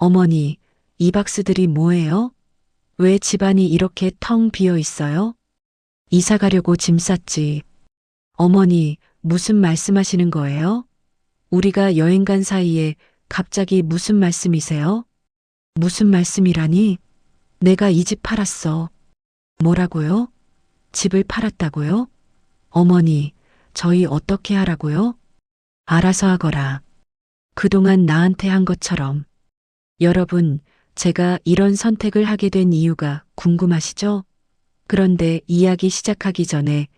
어머니, 이 박스들이 뭐예요? 왜 집안이 이렇게 텅 비어 있어요? 이사 가려고 짐 쌌지. 어머니, 무슨 말씀하시는 거예요? 우리가 여행 간 사이에 갑자기 무슨 말씀이세요? 무슨 말씀이라니? 내가 이 집 팔았어. 뭐라고요? 집을 팔았다고요? 어머니, 저희 어떻게 하라고요? 알아서 하거라. 그동안 나한테 한 것처럼. 여러분, 제가 이런 선택을 하게 된 이유가 궁금하시죠? 그런데 이야기 시작하기 전에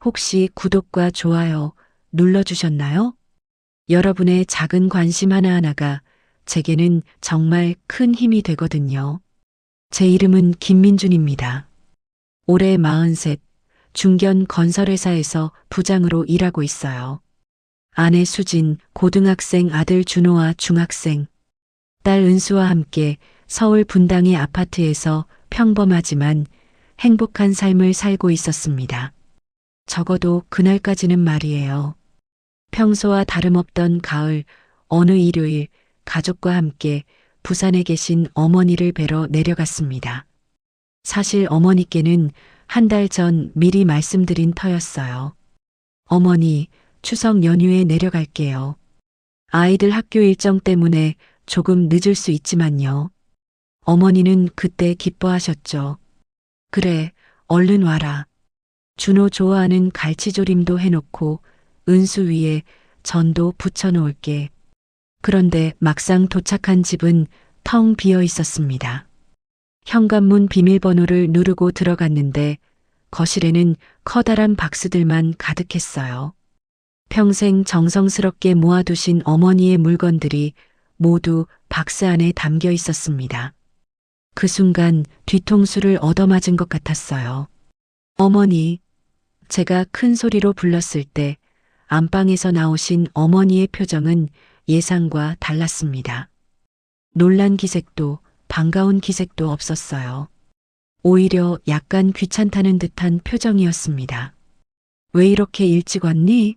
혹시 구독과 좋아요 눌러주셨나요? 여러분의 작은 관심 하나하나가 제게는 정말 큰 힘이 되거든요. 제 이름은 김민준입니다. 올해 43, 중견 건설회사에서 부장으로 일하고 있어요. 아내 수진, 고등학생 아들 준호와 중학생, 딸 은수와 함께 서울 분당의 아파트에서 평범하지만 행복한 삶을 살고 있었습니다. 적어도 그날까지는 말이에요. 평소와 다름없던 가을, 어느 일요일 가족과 함께 부산에 계신 어머니를 뵈러 내려갔습니다. 사실 어머니께는 한 달 전 미리 말씀드린 터였어요. 어머니, 추석 연휴에 내려갈게요. 아이들 학교 일정 때문에 조금 늦을 수 있지만요. 어머니는 그때 기뻐하셨죠. 그래, 얼른 와라. 준호 좋아하는 갈치조림도 해놓고 은수 위에 전도 부쳐놓을게. 그런데 막상 도착한 집은 텅 비어 있었습니다. 현관문 비밀번호를 누르고 들어갔는데 거실에는 커다란 박스들만 가득했어요. 평생 정성스럽게 모아두신 어머니의 물건들이 모두 박스 안에 담겨 있었습니다. 그 순간 뒤통수를 얻어맞은 것 같았어요. 어머니, 제가 큰 소리로 불렀을 때 안방에서 나오신 어머니의 표정은 예상과 달랐습니다. 놀란 기색도 반가운 기색도 없었어요. 오히려 약간 귀찮다는 듯한 표정이었습니다. 왜 이렇게 일찍 왔니?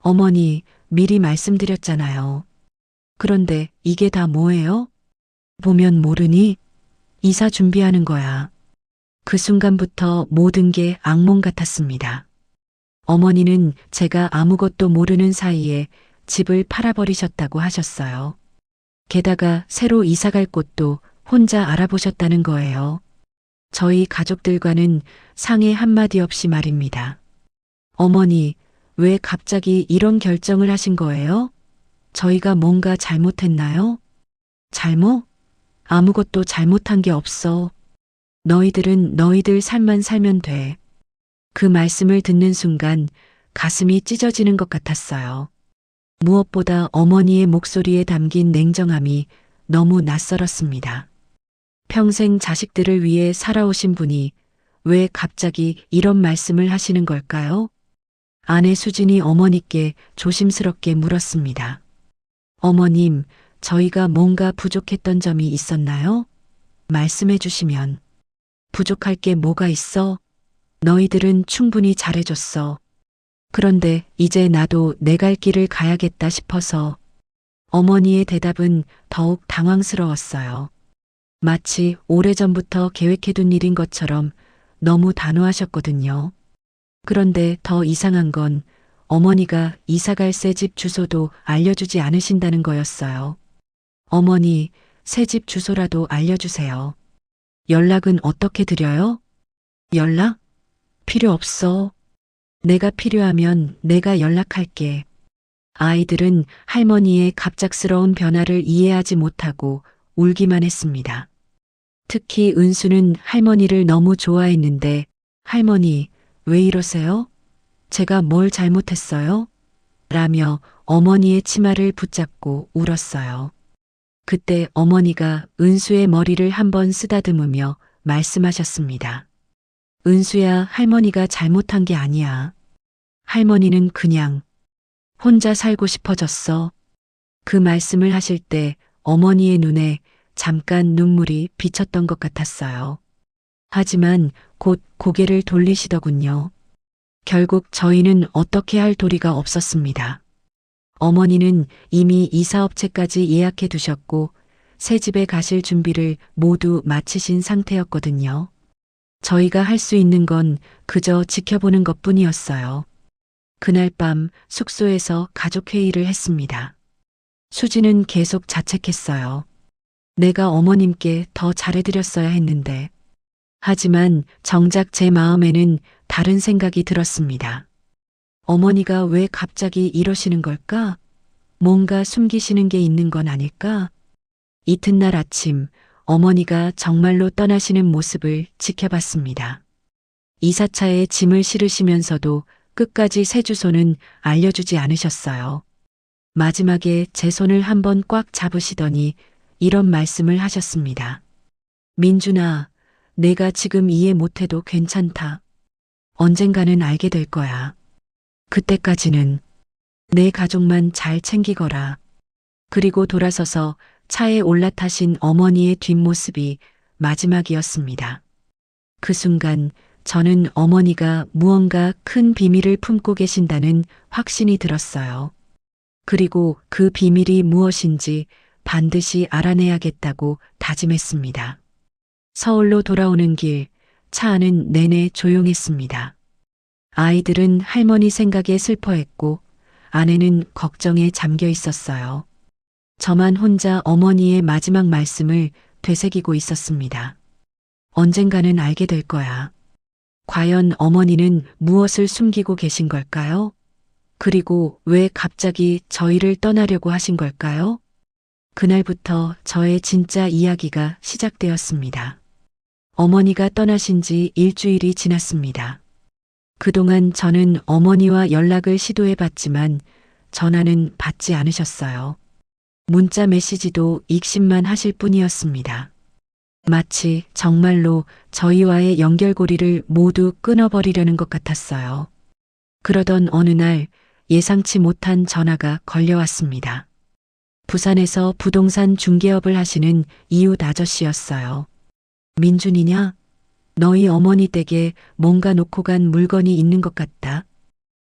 어머니, 미리 말씀드렸잖아요. 그런데 이게 다 뭐예요? 보면 모르니? 이사 준비하는 거야. 그 순간부터 모든 게 악몽 같았습니다. 어머니는 제가 아무것도 모르는 사이에 집을 팔아버리셨다고 하셨어요. 게다가 새로 이사 갈 곳도 혼자 알아보셨다는 거예요. 저희 가족들과는 상의 한마디 없이 말입니다. 어머니, 왜 갑자기 이런 결정을 하신 거예요? 저희가 뭔가 잘못했나요? 잘못? 아무것도 잘못한 게 없어. 너희들은 너희들 삶만 살면 돼. 그 말씀을 듣는 순간 가슴이 찢어지는 것 같았어요. 무엇보다 어머니의 목소리에 담긴 냉정함이 너무 낯설었습니다. 평생 자식들을 위해 살아오신 분이 왜 갑자기 이런 말씀을 하시는 걸까요? 아내 수진이 어머니께 조심스럽게 물었습니다. 어머님, 저희가 뭔가 부족했던 점이 있었나요? 말씀해 주시면. 부족할 게 뭐가 있어? 너희들은 충분히 잘해줬어. 그런데 이제 나도 내 갈 길을 가야겠다 싶어서. 어머니의 대답은 더욱 당황스러웠어요. 마치 오래전부터 계획해둔 일인 것처럼 너무 단호하셨거든요. 그런데 더 이상한 건 어머니가 이사갈 새 집 주소도 알려주지 않으신다는 거였어요. 어머니, 새 집 주소라도 알려주세요. 연락은 어떻게 드려요? 연락? 필요 없어. 내가 필요하면 내가 연락할게. 아이들은 할머니의 갑작스러운 변화를 이해하지 못하고 울기만 했습니다. 특히 은수는 할머니를 너무 좋아했는데, 할머니, 왜 이러세요? 제가 뭘 잘못했어요? 라며 어머니의 치마를 붙잡고 울었어요. 그때 어머니가 은수의 머리를 한번 쓰다듬으며 말씀하셨습니다. 은수야, 할머니가 잘못한 게 아니야. 할머니는 그냥 혼자 살고 싶어졌어. 그 말씀을 하실 때 어머니의 눈에 잠깐 눈물이 비쳤던 것 같았어요. 하지만 곧 고개를 돌리시더군요. 결국 저희는 어떻게 할 도리가 없었습니다. 어머니는 이미 이사업체까지 예약해 두셨고 새 집에 가실 준비를 모두 마치신 상태였거든요. 저희가 할 수 있는 건 그저 지켜보는 것뿐이었어요. 그날 밤 숙소에서 가족회의를 했습니다. 수지는 계속 자책했어요. 내가 어머님께 더 잘해드렸어야 했는데. 하지만 정작 제 마음에는 다른 생각이 들었습니다. 어머니가 왜 갑자기 이러시는 걸까? 뭔가 숨기시는 게 있는 건 아닐까? 이튿날 아침 어머니가 정말로 떠나시는 모습을 지켜봤습니다. 이사차에 짐을 실으시면서도 끝까지 새 주소는 알려주지 않으셨어요. 마지막에 제 손을 한번 꽉 잡으시더니 이런 말씀을 하셨습니다. 민준아, 내가 지금 이해 못해도 괜찮다. 언젠가는 알게 될 거야. 그때까지는 내 가족만 잘 챙기거라. 그리고 돌아서서 차에 올라타신 어머니의 뒷모습이 마지막이었습니다. 그 순간 저는 어머니가 무언가 큰 비밀을 품고 계신다는 확신이 들었어요. 그리고 그 비밀이 무엇인지 반드시 알아내야겠다고 다짐했습니다. 서울로 돌아오는 길, 차 안은 내내 조용했습니다. 아이들은 할머니 생각에 슬퍼했고 아내는 걱정에 잠겨 있었어요. 저만 혼자 어머니의 마지막 말씀을 되새기고 있었습니다. 언젠가는 알게 될 거야. 과연 어머니는 무엇을 숨기고 계신 걸까요? 그리고 왜 갑자기 저희를 떠나려고 하신 걸까요? 그날부터 저의 진짜 이야기가 시작되었습니다. 어머니가 떠나신 지 일주일이 지났습니다. 그동안 저는 어머니와 연락을 시도해봤지만 전화는 받지 않으셨어요. 문자 메시지도 익십만 하실 뿐이었습니다. 마치 정말로 저희와의 연결고리를 모두 끊어버리려는 것 같았어요. 그러던 어느 날 예상치 못한 전화가 걸려왔습니다. 부산에서 부동산 중개업을 하시는 이웃 아저씨였어요. 민준이냐? 너희 어머니 댁에 뭔가 놓고 간 물건이 있는 것 같다.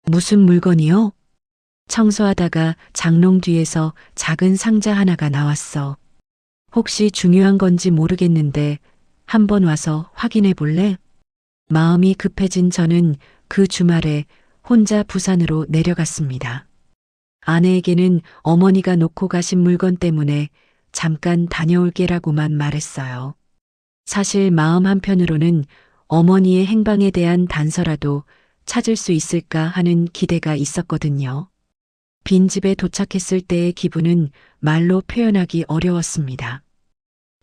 무슨 물건이요? 청소하다가 장롱 뒤에서 작은 상자 하나가 나왔어. 혹시 중요한 건지 모르겠는데 한번 와서 확인해 볼래? 마음이 급해진 저는 그 주말에 혼자 부산으로 내려갔습니다. 아내에게는 어머니가 놓고 가신 물건 때문에 잠깐 다녀올게라고만 말했어요. 사실 마음 한편으로는 어머니의 행방에 대한 단서라도 찾을 수 있을까 하는 기대가 있었거든요. 빈집에 도착했을 때의 기분은 말로 표현하기 어려웠습니다.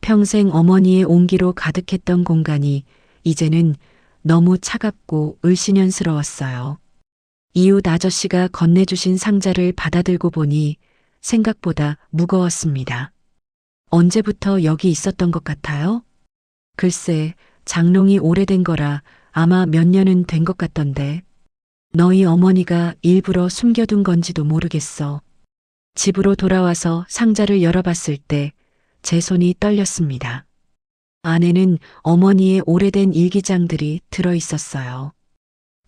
평생 어머니의 온기로 가득했던 공간이 이제는 너무 차갑고 을씨년스러웠어요. 이웃 아저씨가 건네주신 상자를 받아들고 보니 생각보다 무거웠습니다. 언제부터 여기 있었던 것 같아요? 글쎄, 장롱이 오래된 거라 아마 몇 년은 된 것 같던데. 너희 어머니가 일부러 숨겨둔 건지도 모르겠어. 집으로 돌아와서 상자를 열어봤을 때 제 손이 떨렸습니다. 안에는 어머니의 오래된 일기장들이 들어 있었어요.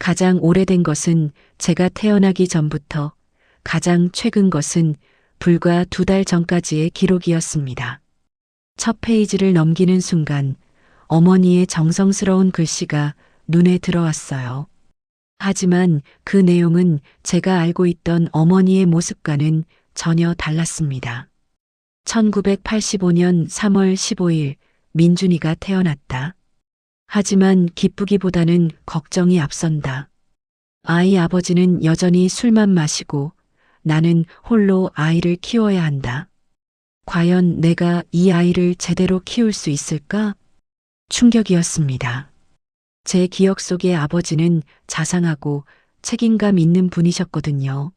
가장 오래된 것은 제가 태어나기 전부터, 가장 최근 것은 불과 2달 전까지의 기록이었습니다. 첫 페이지를 넘기는 순간 어머니의 정성스러운 글씨가 눈에 들어왔어요. 하지만 그 내용은 제가 알고 있던 어머니의 모습과는 전혀 달랐습니다. 1985년 3월 15일 민준이가 태어났다. 하지만 기쁘기보다는 걱정이 앞선다. 아이 아버지는 여전히 술만 마시고 나는 홀로 아이를 키워야 한다. 과연 내가 이 아이를 제대로 키울 수 있을까? 충격이었습니다. 제 기억 속의 아버지는 자상하고 책임감 있는 분이셨거든요.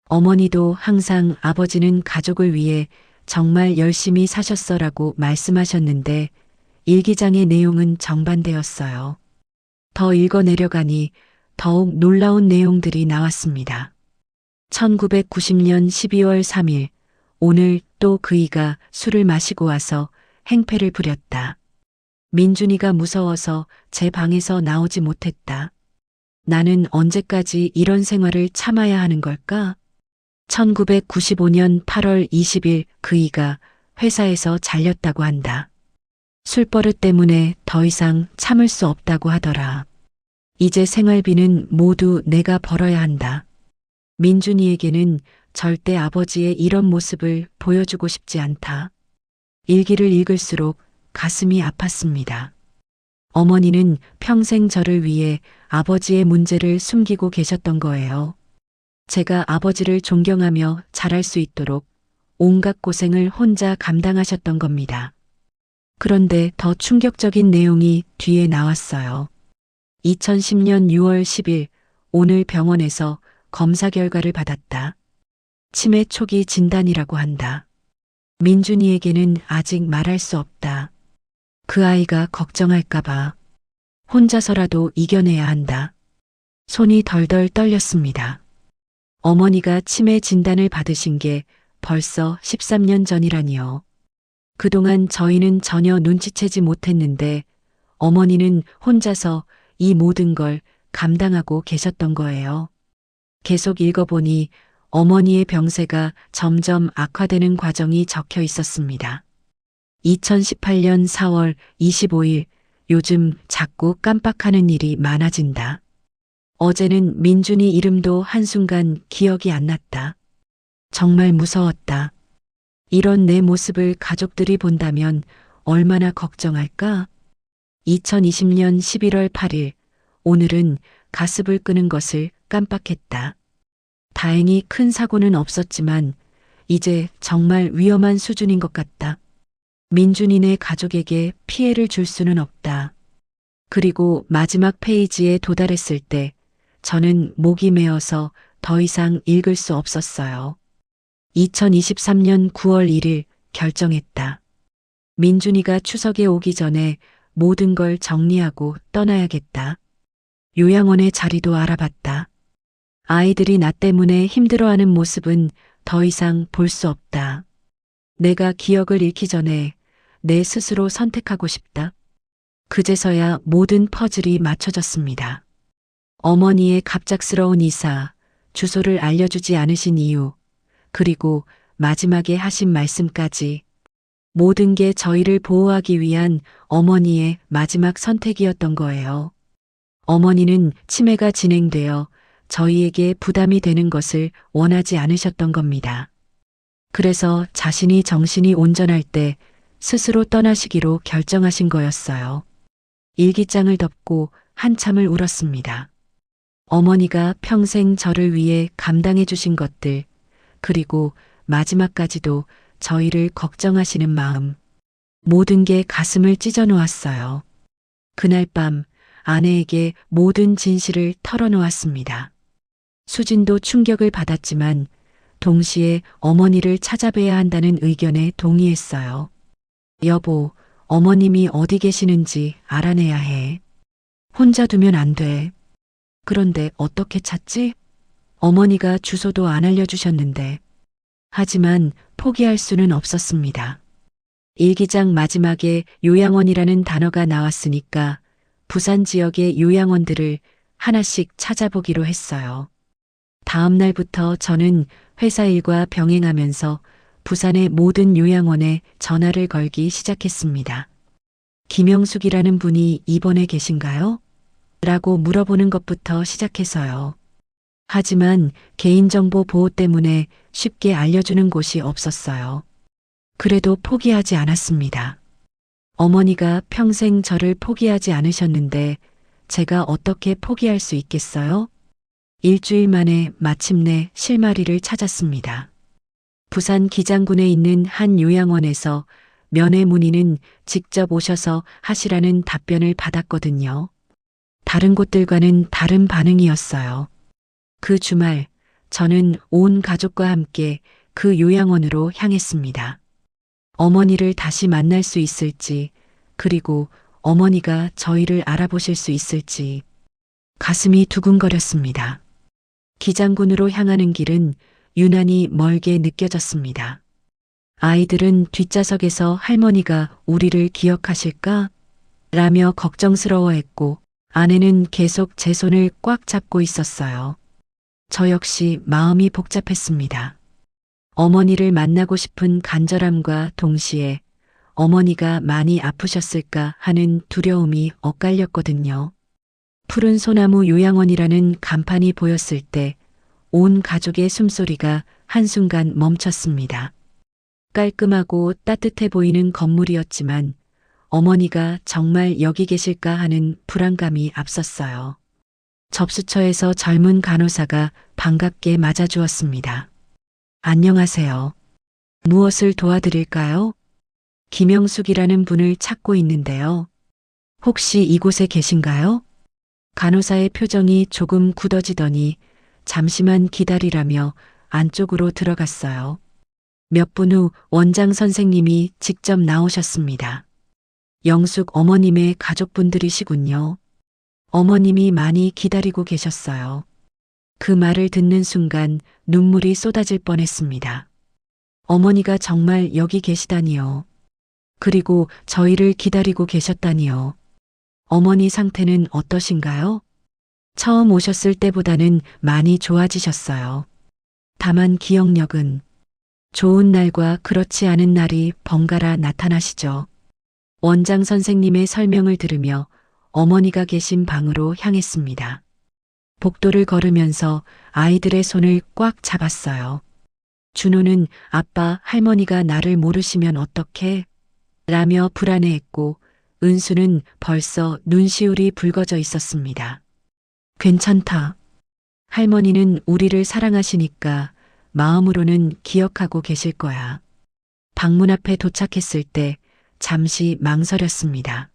어머니도 항상 아버지는 가족을 위해 정말 열심히 사셨어라고 말씀하셨는데 일기장의 내용은 정반대였어요. 더 읽어내려가니 더욱 놀라운 내용들이 나왔습니다. 1990년 12월 3일, 오늘 또 그이가 술을 마시고 와서 행패를 부렸다. 민준이가 무서워서 제 방에서 나오지 못했다. 나는 언제까지 이런 생활을 참아야 하는 걸까? 1995년 8월 20일 그이가 회사에서 잘렸다고 한다. 술버릇 때문에 더 이상 참을 수 없다고 하더라. 이제 생활비는 모두 내가 벌어야 한다. 민준이에게는 절대 아버지의 이런 모습을 보여주고 싶지 않다. 일기를 읽을수록 가슴이 아팠습니다. 어머니는 평생 저를 위해 아버지의 문제를 숨기고 계셨던 거예요. 제가 아버지를 존경하며 잘할 수 있도록 온갖 고생을 혼자 감당하셨던 겁니다. 그런데 더 충격적인 내용이 뒤에 나왔어요. 2010년 6월 10일 오늘 병원에서 검사 결과를 받았다. 치매 초기 진단이라고 한다. 민준이에게는 아직 말할 수 없다. 그 아이가 걱정할까봐 혼자서라도 이겨내야 한다. 손이 덜덜 떨렸습니다. 어머니가 치매 진단을 받으신 게 벌써 13년 전이라니요. 그동안 저희는 전혀 눈치채지 못했는데 어머니는 혼자서 이 모든 걸 감당하고 계셨던 거예요. 계속 읽어보니 어머니의 병세가 점점 악화되는 과정이 적혀 있었습니다. 2018년 4월 25일 요즘 자꾸 깜빡하는 일이 많아진다. 어제는 민준이 이름도 한순간 기억이 안 났다. 정말 무서웠다. 이런 내 모습을 가족들이 본다면 얼마나 걱정할까? 2020년 11월 8일 오늘은 가습을 끄는 것을 깜빡했다. 다행히 큰 사고는 없었지만 이제 정말 위험한 수준인 것 같다. 민준이네 가족에게 피해를 줄 수는 없다. 그리고 마지막 페이지에 도달했을 때 저는 목이 메어서 더 이상 읽을 수 없었어요. 2023년 9월 1일 결정했다. 민준이가 추석에 오기 전에 모든 걸 정리하고 떠나야겠다. 요양원의 자리도 알아봤다. 아이들이 나 때문에 힘들어하는 모습은 더 이상 볼 수 없다. 내가 기억을 잃기 전에 내 스스로 선택하고 싶다. 그제서야 모든 퍼즐이 맞춰졌습니다. 어머니의 갑작스러운 이사, 주소를 알려주지 않으신 이유, 그리고 마지막에 하신 말씀까지 모든 게 저희를 보호하기 위한 어머니의 마지막 선택이었던 거예요. 어머니는 치매가 진행되어 저희에게 부담이 되는 것을 원하지 않으셨던 겁니다. 그래서 자신이 정신이 온전할 때 스스로 떠나시기로 결정하신 거였어요. 일기장을 덮고 한참을 울었습니다. 어머니가 평생 저를 위해 감당해 주신 것들, 그리고 마지막까지도 저희를 걱정하시는 마음, 모든 게 가슴을 찢어 놓았어요. 그날 밤 아내에게 모든 진실을 털어놓았습니다. 수진도 충격을 받았지만 동시에 어머니를 찾아뵈야 한다는 의견에 동의했어요. 여보, 어머님이 어디 계시는지 알아내야 해. 혼자 두면 안 돼. 그런데 어떻게 찾지? 어머니가 주소도 안 알려주셨는데. 하지만 포기할 수는 없었습니다. 일기장 마지막에 요양원이라는 단어가 나왔으니까 부산 지역의 요양원들을 하나씩 찾아보기로 했어요. 다음 날부터 저는 회사 일과 병행하면서 부산의 모든 요양원에 전화를 걸기 시작했습니다. 김영숙이라는 분이 입원해 계신가요? 라고 물어보는 것부터 시작해서요. 하지만 개인정보 보호 때문에 쉽게 알려주는 곳이 없었어요. 그래도 포기하지 않았습니다. 어머니가 평생 저를 포기하지 않으셨는데 제가 어떻게 포기할 수 있겠어요? 일주일 만에 마침내 실마리를 찾았습니다. 부산 기장군에 있는 한 요양원에서 면회 문의는 직접 오셔서 하시라는 답변을 받았거든요. 다른 곳들과는 다른 반응이었어요. 그 주말 저는 온 가족과 함께 그 요양원으로 향했습니다. 어머니를 다시 만날 수 있을지, 그리고 어머니가 저희를 알아보실 수 있을지 가슴이 두근거렸습니다. 기장군으로 향하는 길은 유난히 멀게 느껴졌습니다. 아이들은 뒷좌석에서 할머니가 우리를 기억하실까? 라며 걱정스러워했고 아내는 계속 제 손을 꽉 잡고 있었어요. 저 역시 마음이 복잡했습니다. 어머니를 만나고 싶은 간절함과 동시에 어머니가 많이 아프셨을까 하는 두려움이 엇갈렸거든요. 푸른 소나무 요양원이라는 간판이 보였을 때 온 가족의 숨소리가 한순간 멈췄습니다. 깔끔하고 따뜻해 보이는 건물이었지만 어머니가 정말 여기 계실까 하는 불안감이 앞섰어요. 접수처에서 젊은 간호사가 반갑게 맞아주었습니다. 안녕하세요. 무엇을 도와드릴까요? 김영숙이라는 분을 찾고 있는데요. 혹시 이곳에 계신가요? 간호사의 표정이 조금 굳어지더니 잠시만 기다리라며 안쪽으로 들어갔어요. 몇 분 후 원장 선생님이 직접 나오셨습니다. 영숙 어머님의 가족분들이시군요. 어머님이 많이 기다리고 계셨어요. 그 말을 듣는 순간 눈물이 쏟아질 뻔했습니다. 어머니가 정말 여기 계시다니요. 그리고 저희를 기다리고 계셨다니요. 어머니 상태는 어떠신가요? 처음 오셨을 때보다는 많이 좋아지셨어요. 다만 기억력은 좋은 날과 그렇지 않은 날이 번갈아 나타나시죠. 원장 선생님의 설명을 들으며 어머니가 계신 방으로 향했습니다. 복도를 걸으면서 아이들의 손을 꽉 잡았어요. 준호는 아빠, 할머니가 나를 모르시면 어떡해? 라며 불안해했고 은수는 벌써 눈시울이 붉어져 있었습니다. 괜찮다. 할머니는 우리를 사랑하시니까 마음으로는 기억하고 계실 거야. 방문 앞에 도착했을 때 잠시 망설였습니다.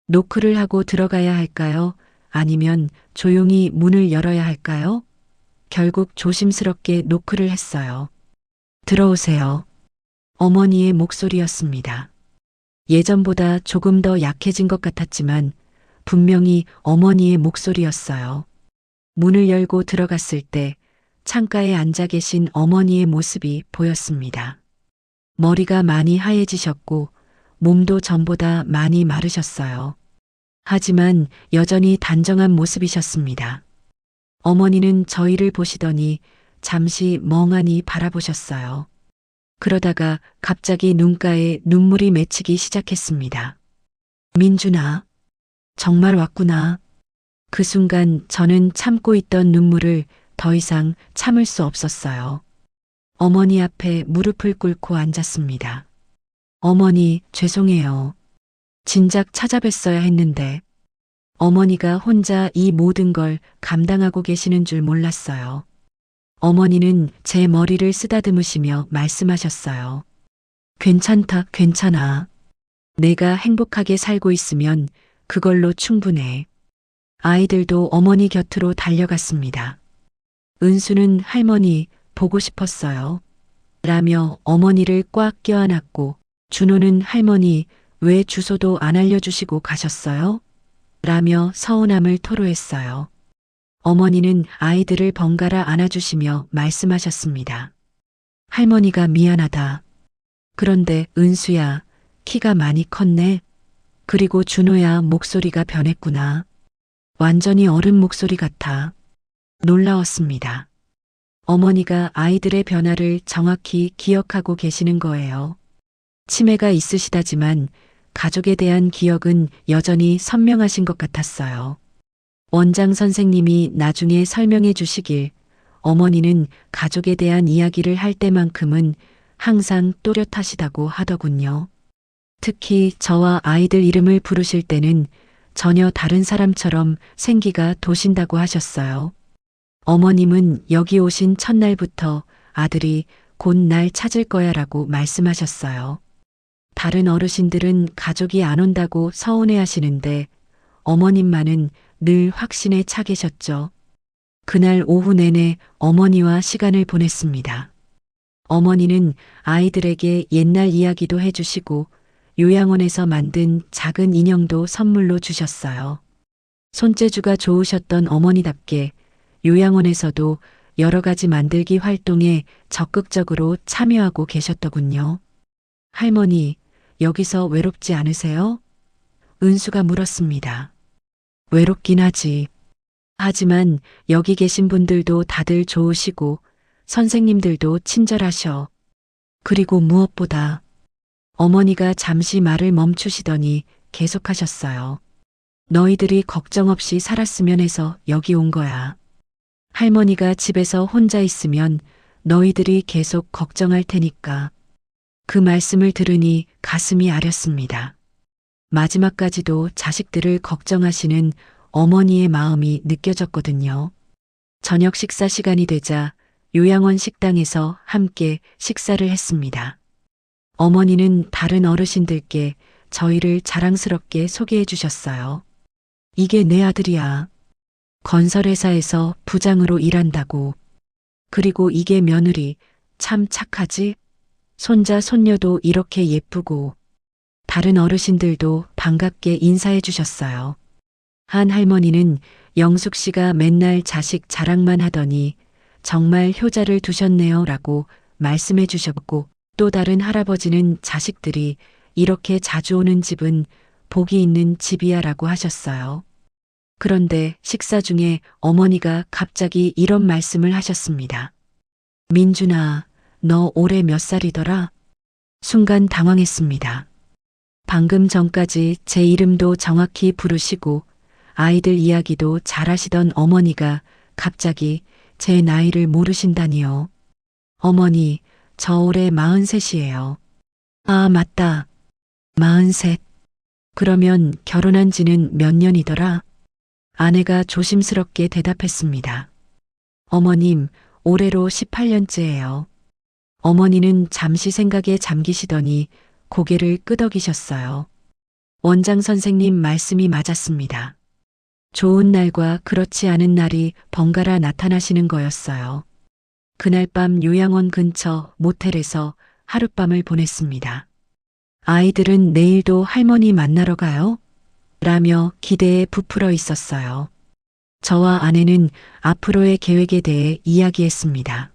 노크를 하고 들어가야 할까요? 아니면 조용히 문을 열어야 할까요? 결국 조심스럽게 노크를 했어요. 들어오세요. 어머니의 목소리였습니다. 예전보다 조금 더 약해진 것 같았지만 분명히 어머니의 목소리였어요. 문을 열고 들어갔을 때 창가에 앉아 계신 어머니의 모습이 보였습니다. 머리가 많이 하얘지셨고 몸도 전보다 많이 마르셨어요. 하지만 여전히 단정한 모습이셨습니다. 어머니는 저희를 보시더니 잠시 멍하니 바라보셨어요. 그러다가 갑자기 눈가에 눈물이 맺히기 시작했습니다. 민준아, 정말 왔구나. 그 순간 저는 참고 있던 눈물을 더 이상 참을 수 없었어요. 어머니 앞에 무릎을 꿇고 앉았습니다. 어머니, 죄송해요. 진작 찾아뵀어야 했는데 어머니가 혼자 이 모든 걸 감당하고 계시는 줄 몰랐어요. 어머니는 제 머리를 쓰다듬으시며 말씀하셨어요. 괜찮다, 괜찮아. 내가 행복하게 살고 있으면 그걸로 충분해. 아이들도 어머니 곁으로 달려갔습니다. 은수는 할머니 보고 싶었어요. 라며 어머니를 꽉 껴안았고 준호는 할머니 왜 주소도 안 알려주시고 가셨어요? 라며 서운함을 토로했어요. 어머니는 아이들을 번갈아 안아주시며 말씀하셨습니다. 할머니가 미안하다. 그런데 은수야, 키가 많이 컸네. 그리고 준호야, 목소리가 변했구나. 완전히 어른 목소리 같아. 놀라웠습니다. 어머니가 아이들의 변화를 정확히 기억하고 계시는 거예요. 치매가 있으시다지만 가족에 대한 기억은 여전히 선명하신 것 같았어요. 원장 선생님이 나중에 설명해 주시길 어머니는 가족에 대한 이야기를 할 때만큼은 항상 또렷하시다고 하더군요. 특히 저와 아이들 이름을 부르실 때는 전혀 다른 사람처럼 생기가 도신다고 하셨어요. 어머님은 여기 오신 첫날부터 아들이 곧 날 찾을 거야 라고 말씀하셨어요. 다른 어르신들은 가족이 안 온다고 서운해 하시는데 어머님만은 늘 확신에 차 계셨죠. 그날 오후 내내 어머니와 시간을 보냈습니다. 어머니는 아이들에게 옛날 이야기도 해주시고 요양원에서 만든 작은 인형도 선물로 주셨어요. 손재주가 좋으셨던 어머니답게 요양원에서도 여러 가지 만들기 활동에 적극적으로 참여하고 계셨더군요. 할머니, 여기서 외롭지 않으세요? 은수가 물었습니다. 외롭긴 하지. 하지만 여기 계신 분들도 다들 좋으시고 선생님들도 친절하셔. 그리고 무엇보다 어머니가 잠시 말을 멈추시더니 계속하셨어요. 너희들이 걱정 없이 살았으면 해서 여기 온 거야. 할머니가 집에서 혼자 있으면 너희들이 계속 걱정할 테니까. 그 말씀을 들으니 가슴이 아렸습니다. 마지막까지도 자식들을 걱정하시는 어머니의 마음이 느껴졌거든요. 저녁 식사 시간이 되자 요양원 식당에서 함께 식사를 했습니다. 어머니는 다른 어르신들께 저희를 자랑스럽게 소개해 주셨어요. 이게 내 아들이야. 건설회사에서 부장으로 일한다고. 그리고 이게 며느리, 참 착하지? 손자, 손녀도 이렇게 예쁘고. 다른 어르신들도 반갑게 인사해 주셨어요. 한 할머니는 영숙 씨가 맨날 자식 자랑만 하더니 정말 효자를 두셨네요 라고 말씀해 주셨고, 또 다른 할아버지는 자식들이 이렇게 자주 오는 집은 복이 있는 집이야 라고 하셨어요. 그런데 식사 중에 어머니가 갑자기 이런 말씀을 하셨습니다. 민준아, 너 올해 몇 살이더라? 순간 당황했습니다. 방금 전까지 제 이름도 정확히 부르시고 아이들 이야기도 잘하시던 어머니가 갑자기 제 나이를 모르신다니요. 어머니, 저 올해 43이에요. 아, 맞다. 43. 그러면 결혼한 지는 몇 년이더라? 아내가 조심스럽게 대답했습니다. 어머님, 올해로 18년째예요. 어머니는 잠시 생각에 잠기시더니 고개를 끄덕이셨어요. 원장 선생님 말씀이 맞았습니다. 좋은 날과 그렇지 않은 날이 번갈아 나타나시는 거였어요. 그날 밤 요양원 근처 모텔에서 하룻밤을 보냈습니다. 아이들은 내일도 할머니 만나러 가요? 라며 기대에 부풀어 있었어요. 저와 아내는 앞으로의 계획에 대해 이야기했습니다.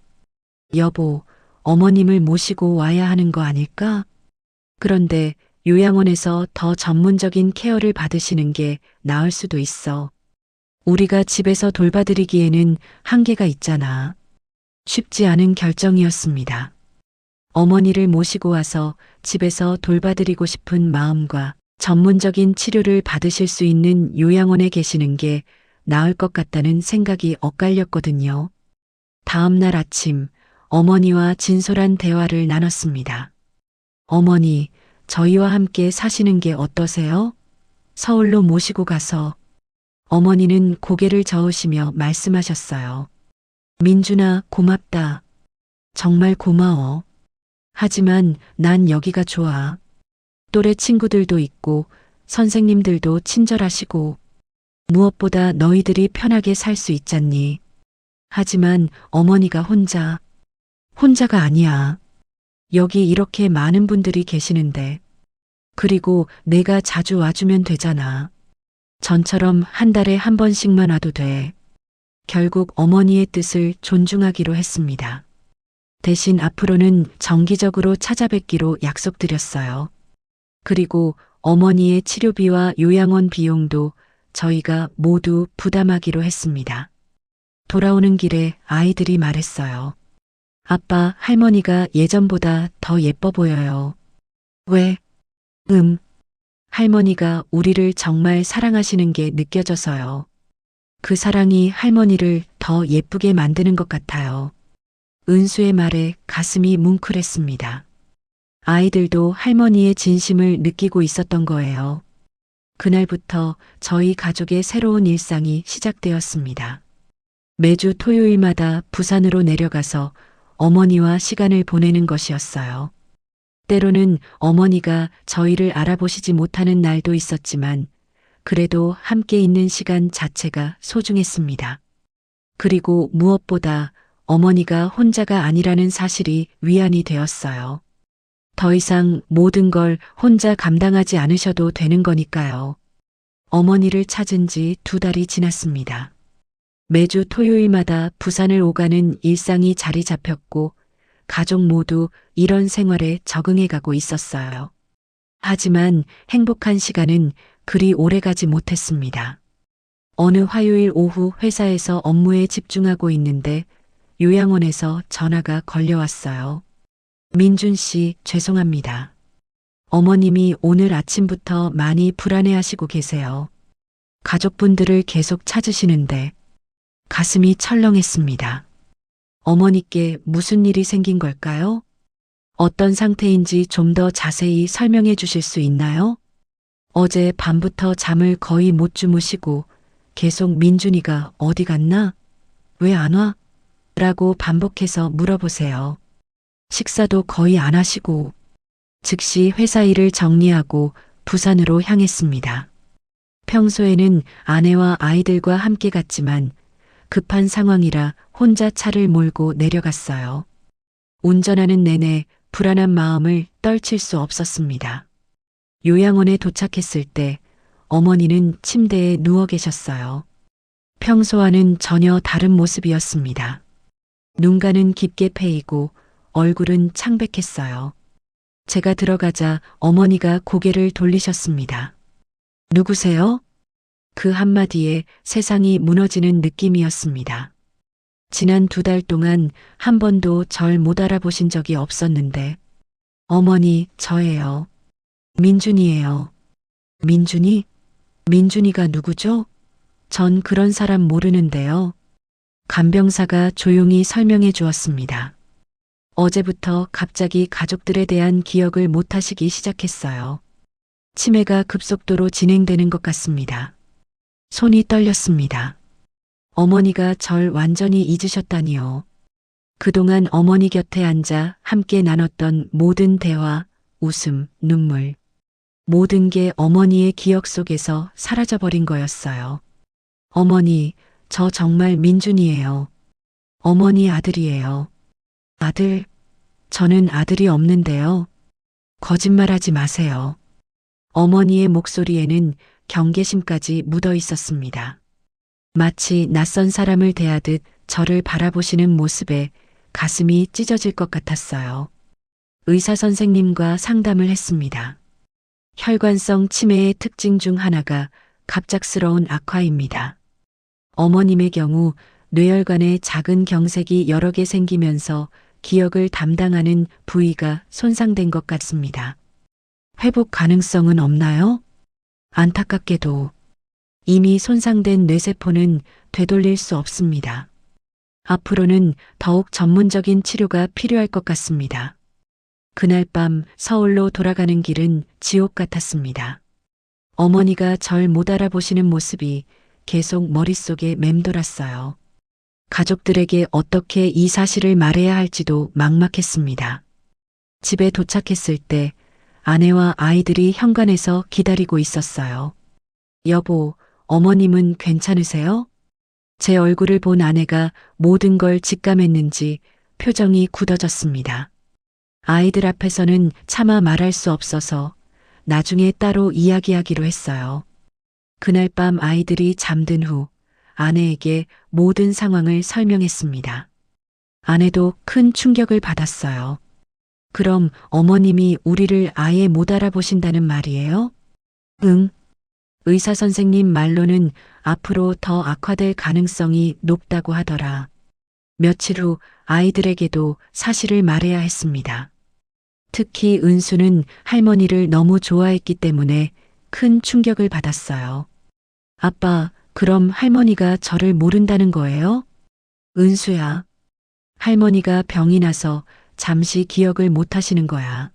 여보, 어머님을 모시고 와야 하는 거 아닐까? 그런데 요양원에서 더 전문적인 케어를 받으시는 게 나을 수도 있어. 우리가 집에서 돌봐드리기에는 한계가 있잖아. 쉽지 않은 결정이었습니다. 어머니를 모시고 와서 집에서 돌봐드리고 싶은 마음과 전문적인 치료를 받으실 수 있는 요양원에 계시는 게 나을 것 같다는 생각이 엇갈렸거든요. 다음 날 아침 어머니와 진솔한 대화를 나눴습니다. 어머니, 저희와 함께 사시는 게 어떠세요? 서울로 모시고 가서. 어머니는 고개를 저으시며 말씀하셨어요. 민준아, 고맙다. 정말 고마워. 하지만 난 여기가 좋아. 또래 친구들도 있고 선생님들도 친절하시고 무엇보다 너희들이 편하게 살 수 있잖니. 하지만 어머니가 혼자가 아니야. 여기 이렇게 많은 분들이 계시는데. 그리고 내가 자주 와주면 되잖아. 전처럼 한 달에 한 번씩만 와도 돼. 결국 어머니의 뜻을 존중하기로 했습니다. 대신 앞으로는 정기적으로 찾아뵙기로 약속드렸어요. 그리고 어머니의 치료비와 요양원 비용도 저희가 모두 부담하기로 했습니다. 돌아오는 길에 아이들이 말했어요. 아빠, 할머니가 예전보다 더 예뻐 보여요. 왜? 할머니가 우리를 정말 사랑하시는 게 느껴져서요. 그 사랑이 할머니를 더 예쁘게 만드는 것 같아요. 은수의 말에 가슴이 뭉클했습니다. 아이들도 할머니의 진심을 느끼고 있었던 거예요. 그날부터 저희 가족의 새로운 일상이 시작되었습니다. 매주 토요일마다 부산으로 내려가서 어머니와 시간을 보내는 것이었어요. 때로는 어머니가 저희를 알아보시지 못하는 날도 있었지만 그래도 함께 있는 시간 자체가 소중했습니다. 그리고 무엇보다 어머니가 혼자가 아니라는 사실이 위안이 되었어요. 더 이상 모든 걸 혼자 감당하지 않으셔도 되는 거니까요. 어머니를 찾은 지 2달이 지났습니다. 매주 토요일마다 부산을 오가는 일상이 자리 잡혔고 가족 모두 이런 생활에 적응해가고 있었어요. 하지만 행복한 시간은 그리 오래가지 못했습니다. 어느 화요일 오후 회사에서 업무에 집중하고 있는데 요양원에서 전화가 걸려왔어요. 민준 씨, 죄송합니다. 어머님이 오늘 아침부터 많이 불안해하시고 계세요. 가족분들을 계속 찾으시는데 가슴이 철렁했습니다. 어머니께 무슨 일이 생긴 걸까요? 어떤 상태인지 좀 더 자세히 설명해 주실 수 있나요? 어제 밤부터 잠을 거의 못 주무시고 계속 민준이가 어디 갔나? 왜 안 와? 라고 반복해서 물어보세요. 식사도 거의 안 하시고 즉시 회사 일을 정리하고 부산으로 향했습니다. 평소에는 아내와 아이들과 함께 갔지만 급한 상황이라 혼자 차를 몰고 내려갔어요. 운전하는 내내 불안한 마음을 떨칠 수 없었습니다. 요양원에 도착했을 때 어머니는 침대에 누워 계셨어요. 평소와는 전혀 다른 모습이었습니다. 눈가는 깊게 패이고 얼굴은 창백했어요. 제가 들어가자 어머니가 고개를 돌리셨습니다. 누구세요? 그 한마디에 세상이 무너지는 느낌이었습니다. 지난 2달 동안 한 번도 절 못 알아보신 적이 없었는데, 어머니, 저예요. 민준이에요. 민준이? 민준이가 누구죠? 전 그런 사람 모르는데요. 간병사가 조용히 설명해 주었습니다. 어제부터 갑자기 가족들에 대한 기억을 못 하시기 시작했어요. 치매가 급속도로 진행되는 것 같습니다. 손이 떨렸습니다. 어머니가 절 완전히 잊으셨다니요. 그동안 어머니 곁에 앉아 함께 나눴던 모든 대화, 웃음, 눈물, 모든 게 어머니의 기억 속에서 사라져버린 거였어요. 어머니, 저 정말 민준이에요. 어머니 아들이에요. 아들, 저는 아들이 없는데요. 거짓말하지 마세요. 어머니의 목소리에는 경계심까지 묻어 있었습니다. 마치 낯선 사람을 대하듯 저를 바라보시는 모습에 가슴이 찢어질 것 같았어요. 의사 선생님과 상담을 했습니다. 혈관성 치매의 특징 중 하나가 갑작스러운 악화입니다. 어머님의 경우 뇌혈관에 작은 경색이 여러 개 생기면서 기억을 담당하는 부위가 손상된 것 같습니다. 회복 가능성은 없나요? 안타깝게도 이미 손상된 뇌세포는 되돌릴 수 없습니다. 앞으로는 더욱 전문적인 치료가 필요할 것 같습니다. 그날 밤 서울로 돌아가는 길은 지옥 같았습니다. 어머니가 절 못 알아보시는 모습이 계속 머릿속에 맴돌았어요. 가족들에게 어떻게 이 사실을 말해야 할지도 막막했습니다. 집에 도착했을 때 아내와 아이들이 현관에서 기다리고 있었어요. 여보, 어머님은 괜찮으세요? 제 얼굴을 본 아내가 모든 걸 직감했는지 표정이 굳어졌습니다. 아이들 앞에서는 차마 말할 수 없어서 나중에 따로 이야기하기로 했어요. 그날 밤 아이들이 잠든 후 아내에게 모든 상황을 설명했습니다. 아내도 큰 충격을 받았어요. 그럼 어머님이 우리를 아예 못 알아보신다는 말이에요? 응. 의사 선생님 말로는 앞으로 더 악화될 가능성이 높다고 하더라. 며칠 후 아이들에게도 사실을 말해야 했습니다. 특히 은수는 할머니를 너무 좋아했기 때문에 큰 충격을 받았어요. 아빠, 그럼 할머니가 저를 모른다는 거예요? 은수야. 할머니가 병이 나서 잠시 기억을 못 하시는 거야.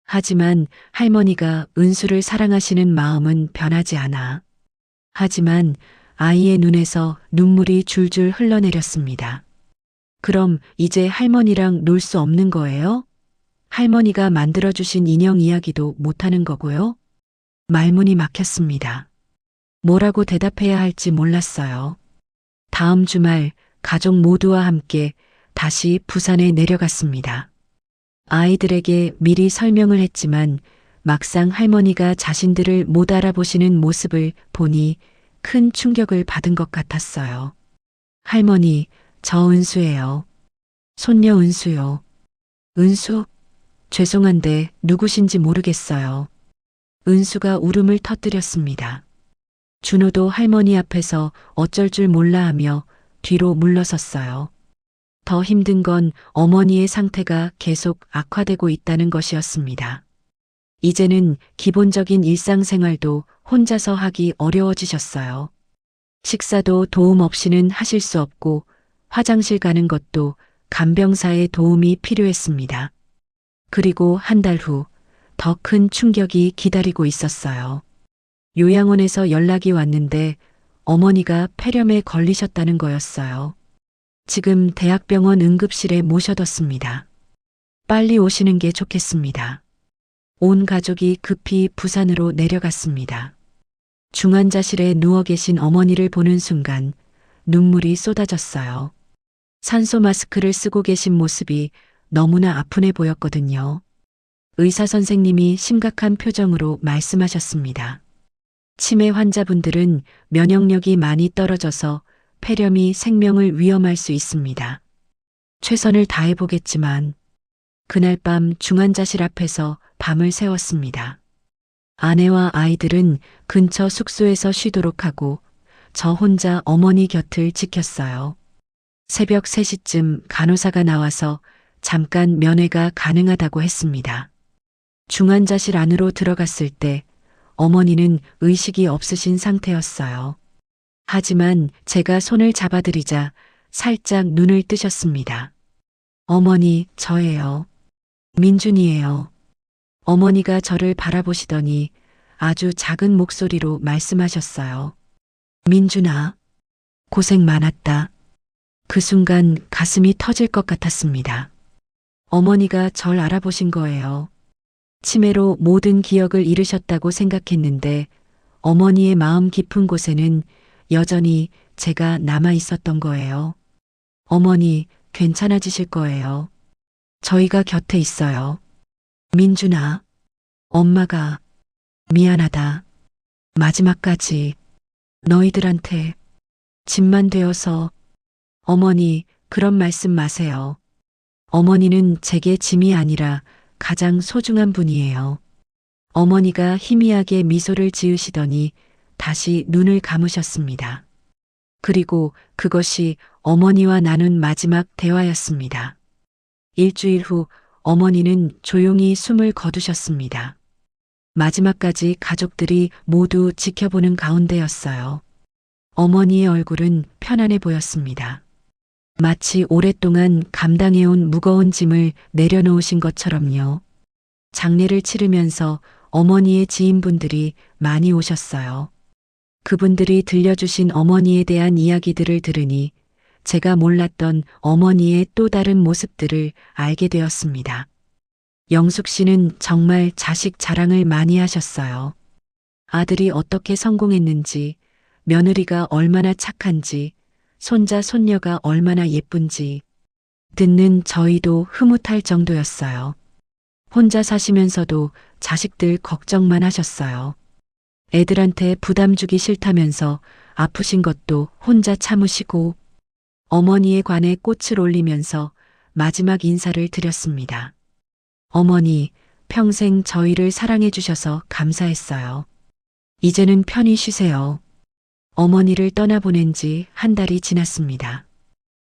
하지만 할머니가 은수를 사랑하시는 마음은 변하지 않아. 하지만 아이의 눈에서 눈물이 줄줄 흘러내렸습니다. 그럼 이제 할머니랑 놀 수 없는 거예요? 할머니가 만들어주신 인형 이야기도 못하는 거고요? 말문이 막혔습니다. 뭐라고 대답해야 할지 몰랐어요. 다음 주말 가족 모두와 함께 다시 부산에 내려갔습니다. 아이들에게 미리 설명을 했지만 막상 할머니가 자신들을 못 알아보시는 모습을 보니 큰 충격을 받은 것 같았어요. 할머니, 저 은수예요. 손녀 은수요. 은수? 죄송한데 누구신지 모르겠어요. 은수가 울음을 터뜨렸습니다. 준호도 할머니 앞에서 어쩔 줄 몰라 하며 뒤로 물러섰어요. 더 힘든 건 어머니의 상태가 계속 악화되고 있다는 것이었습니다. 이제는 기본적인 일상생활도 혼자서 하기 어려워지셨어요. 식사도 도움 없이는 하실 수 없고 화장실 가는 것도 간병사의 도움이 필요했습니다. 그리고 한 달 후 더 큰 충격이 기다리고 있었어요. 요양원에서 연락이 왔는데 어머니가 폐렴에 걸리셨다는 거였어요. 지금 대학병원 응급실에 모셔뒀습니다. 빨리 오시는 게 좋겠습니다. 온 가족이 급히 부산으로 내려갔습니다. 중환자실에 누워 계신 어머니를 보는 순간 눈물이 쏟아졌어요. 산소 마스크를 쓰고 계신 모습이 너무나 아픈해 보였거든요. 의사 선생님이 심각한 표정으로 말씀하셨습니다. 치매 환자분들은 면역력이 많이 떨어져서 폐렴이 생명을 위험할 수 있습니다. 최선을 다해 보겠지만 그날 밤 중환자실 앞에서 밤을 새웠습니다. 아내와 아이들은 근처 숙소에서 쉬도록 하고 저 혼자 어머니 곁을 지켰어요. 새벽 3시쯤 간호사가 나와서 잠깐 면회가 가능하다고 했습니다. 중환자실 안으로 들어갔을 때 어머니는 의식이 없으신 상태였어요. 하지만 제가 손을 잡아드리자 살짝 눈을 뜨셨습니다. 어머니, 저예요. 민준이에요. 어머니가 저를 바라보시더니 아주 작은 목소리로 말씀하셨어요. 민준아, 고생 많았다. 그 순간 가슴이 터질 것 같았습니다. 어머니가 절 알아보신 거예요. 치매로 모든 기억을 잃으셨다고 생각했는데 어머니의 마음 깊은 곳에는 여전히 제가 남아 있었던 거예요. 어머니, 괜찮아지실 거예요. 저희가 곁에 있어요. 민준아, 엄마가 미안하다. 마지막까지 너희들한테 짐만 되어서. 어머니, 그런 말씀 마세요. 어머니는 제게 짐이 아니라 가장 소중한 분이에요. 어머니가 희미하게 미소를 지으시더니 다시 눈을 감으셨습니다. 그리고 그것이 어머니와 나눈 마지막 대화였습니다. 일주일 후 어머니는 조용히 숨을 거두셨습니다. 마지막까지 가족들이 모두 지켜보는 가운데였어요. 어머니의 얼굴은 편안해 보였습니다. 마치 오랫동안 감당해온 무거운 짐을 내려놓으신 것처럼요. 장례를 치르면서 어머니의 지인분들이 많이 오셨어요. 그분들이 들려주신 어머니에 대한 이야기들을 들으니 제가 몰랐던 어머니의 또 다른 모습들을 알게 되었습니다. 영숙 씨는 정말 자식 자랑을 많이 하셨어요. 아들이 어떻게 성공했는지, 며느리가 얼마나 착한지, 손자, 손녀가 얼마나 예쁜지 듣는 저희도 흐뭇할 정도였어요. 혼자 사시면서도 자식들 걱정만 하셨어요. 애들한테 부담 주기 싫다면서 아프신 것도 혼자 참으시고 어머니의 관에 꽃을 올리면서 마지막 인사를 드렸습니다. 어머니, 평생 저희를 사랑해 주셔서 감사했어요. 이제는 편히 쉬세요. 어머니를 떠나보낸 지 한 달이 지났습니다.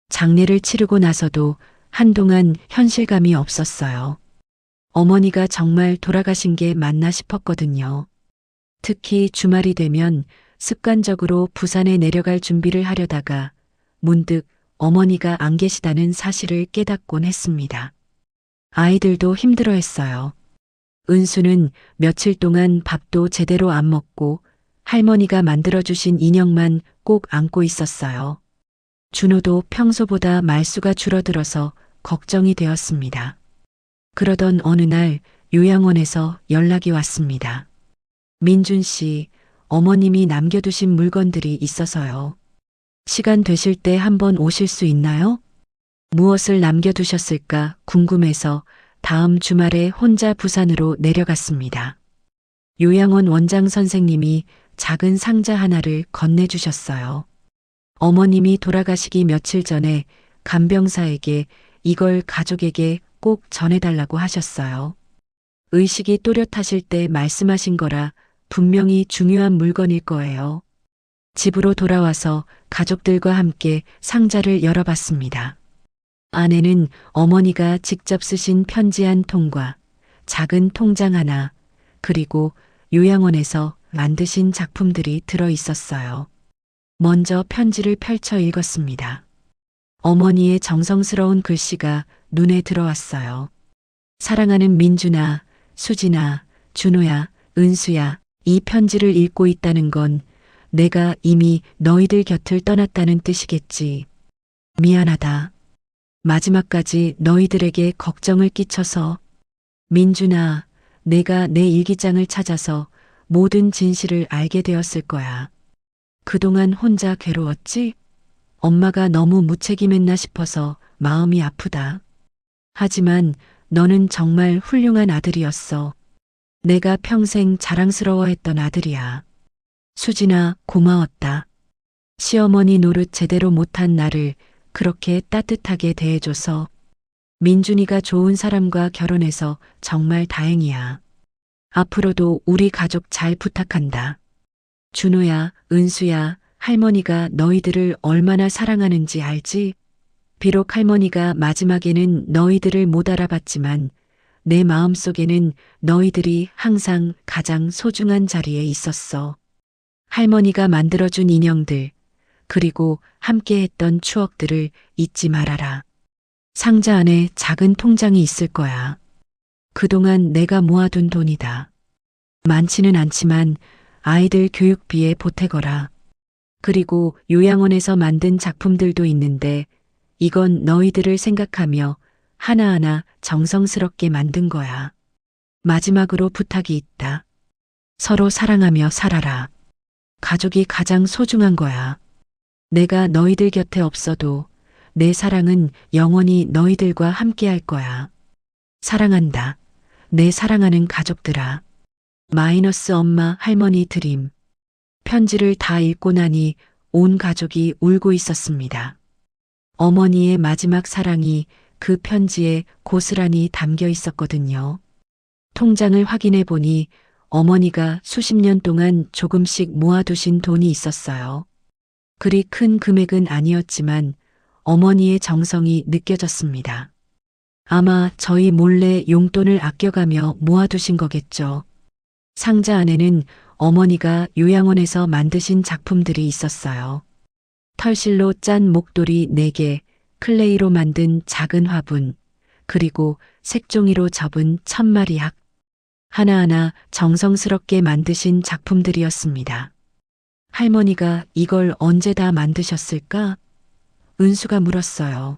장례를 치르고 나서도 한동안 현실감이 없었어요. 어머니가 정말 돌아가신 게 맞나 싶었거든요. 특히 주말이 되면 습관적으로 부산에 내려갈 준비를 하려다가 문득 어머니가 안 계시다는 사실을 깨닫곤 했습니다. 아이들도 힘들어했어요. 은수는 며칠 동안 밥도 제대로 안 먹고 할머니가 만들어주신 인형만 꼭 안고 있었어요. 준호도 평소보다 말수가 줄어들어서 걱정이 되었습니다. 그러던 어느 날 요양원에서 연락이 왔습니다. 민준 씨, 어머님이 남겨두신 물건들이 있어서요. 시간 되실 때 한번 오실 수 있나요? 무엇을 남겨두셨을까 궁금해서 다음 주말에 혼자 부산으로 내려갔습니다. 요양원 원장 선생님이 작은 상자 하나를 건네주셨어요. 어머님이 돌아가시기 며칠 전에 간병사에게 이걸 가족에게 꼭 전해달라고 하셨어요. 의식이 또렷하실 때 말씀하신 거라 분명히 중요한 물건일 거예요. 집으로 돌아와서 가족들과 함께 상자를 열어봤습니다. 안에는 어머니가 직접 쓰신 편지 한 통과 작은 통장 하나, 그리고 요양원에서 만드신 작품들이 들어 있었어요. 먼저 편지를 펼쳐 읽었습니다. 어머니의 정성스러운 글씨가 눈에 들어왔어요. 사랑하는 민준아, 수진아, 준호야, 은수야, 이 편지를 읽고 있다는 건 내가 이미 너희들 곁을 떠났다는 뜻이겠지. 미안하다. 마지막까지 너희들에게 걱정을 끼쳐서. 민준아, 내가 내 일기장을 찾아서 모든 진실을 알게 되었을 거야. 그동안 혼자 괴로웠지? 엄마가 너무 무책임했나 싶어서 마음이 아프다. 하지만 너는 정말 훌륭한 아들이었어. 내가 평생 자랑스러워했던 아들이야. 수진아, 고마웠다. 시어머니 노릇 제대로 못한 나를 그렇게 따뜻하게 대해줘서. 민준이가 좋은 사람과 결혼해서 정말 다행이야. 앞으로도 우리 가족 잘 부탁한다. 준호야, 은수야, 할머니가 너희들을 얼마나 사랑하는지 알지? 비록 할머니가 마지막에는 너희들을 못 알아봤지만 내 마음속에는 너희들이 항상 가장 소중한 자리에 있었어. 할머니가 만들어준 인형들, 그리고 함께했던 추억들을 잊지 말아라. 상자 안에 작은 통장이 있을 거야. 그동안 내가 모아둔 돈이다. 많지는 않지만 아이들 교육비에 보태거라. 그리고 요양원에서 만든 작품들도 있는데 이건 너희들을 생각하며 하나하나 정성스럽게 만든 거야. 마지막으로 부탁이 있다. 서로 사랑하며 살아라. 가족이 가장 소중한 거야. 내가 너희들 곁에 없어도 내 사랑은 영원히 너희들과 함께 할 거야. 사랑한다. 내 사랑하는 가족들아. 마이너스 엄마 할머니 드림. 편지를 다 읽고 나니 온 가족이 울고 있었습니다. 어머니의 마지막 사랑이 그 편지에 고스란히 담겨 있었거든요. 통장을 확인해 보니 어머니가 수십 년 동안 조금씩 모아두신 돈이 있었어요. 그리 큰 금액은 아니었지만 어머니의 정성이 느껴졌습니다. 아마 저희 몰래 용돈을 아껴가며 모아두신 거겠죠. 상자 안에는 어머니가 요양원에서 만드신 작품들이 있었어요. 털실로 짠 목도리 4개, 클레이로 만든 작은 화분, 그리고 색종이로 접은 1000마리 학. 하나하나 정성스럽게 만드신 작품들이었습니다. 할머니가 이걸 언제 다 만드셨을까? 은수가 물었어요.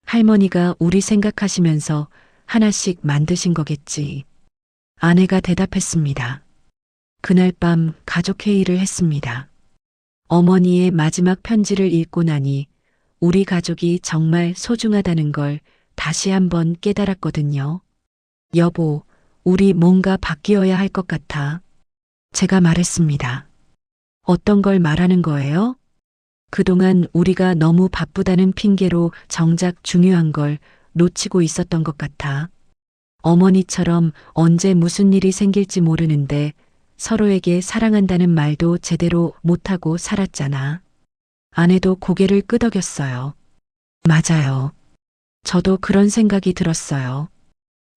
할머니가 우리 생각하시면서 하나씩 만드신 거겠지. 아내가 대답했습니다. 그날 밤 가족회의를 했습니다. 어머니의 마지막 편지를 읽고 나니 우리 가족이 정말 소중하다는 걸 다시 한번 깨달았거든요. 여보, 우리 뭔가 바뀌어야 할 것 같아. 제가 말했습니다. 어떤 걸 말하는 거예요? 그동안 우리가 너무 바쁘다는 핑계로 정작 중요한 걸 놓치고 있었던 것 같아. 어머니처럼 언제 무슨 일이 생길지 모르는데 서로에게 사랑한다는 말도 제대로 못하고 살았잖아. 아내도 고개를 끄덕였어요. 맞아요. 저도 그런 생각이 들었어요.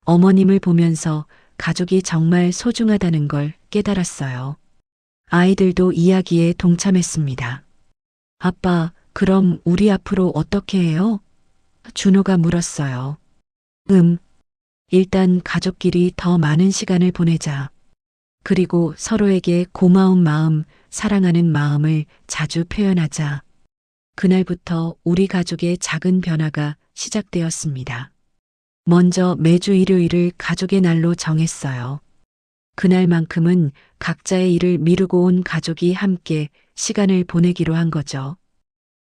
어머님을 보면서 가족이 정말 소중하다는 걸 깨달았어요. 아이들도 이야기에 동참했습니다. 아빠, 그럼 우리 앞으로 어떻게 해요? 준호가 물었어요. 일단 가족끼리 더 많은 시간을 보내자. 그리고 서로에게 고마운 마음, 사랑하는 마음을 자주 표현하자. 그날부터 우리 가족의 작은 변화가 시작되었습니다. 먼저 매주 일요일을 가족의 날로 정했어요. 그날만큼은 각자의 일을 미루고 온 가족이 함께 시간을 보내기로 한 거죠.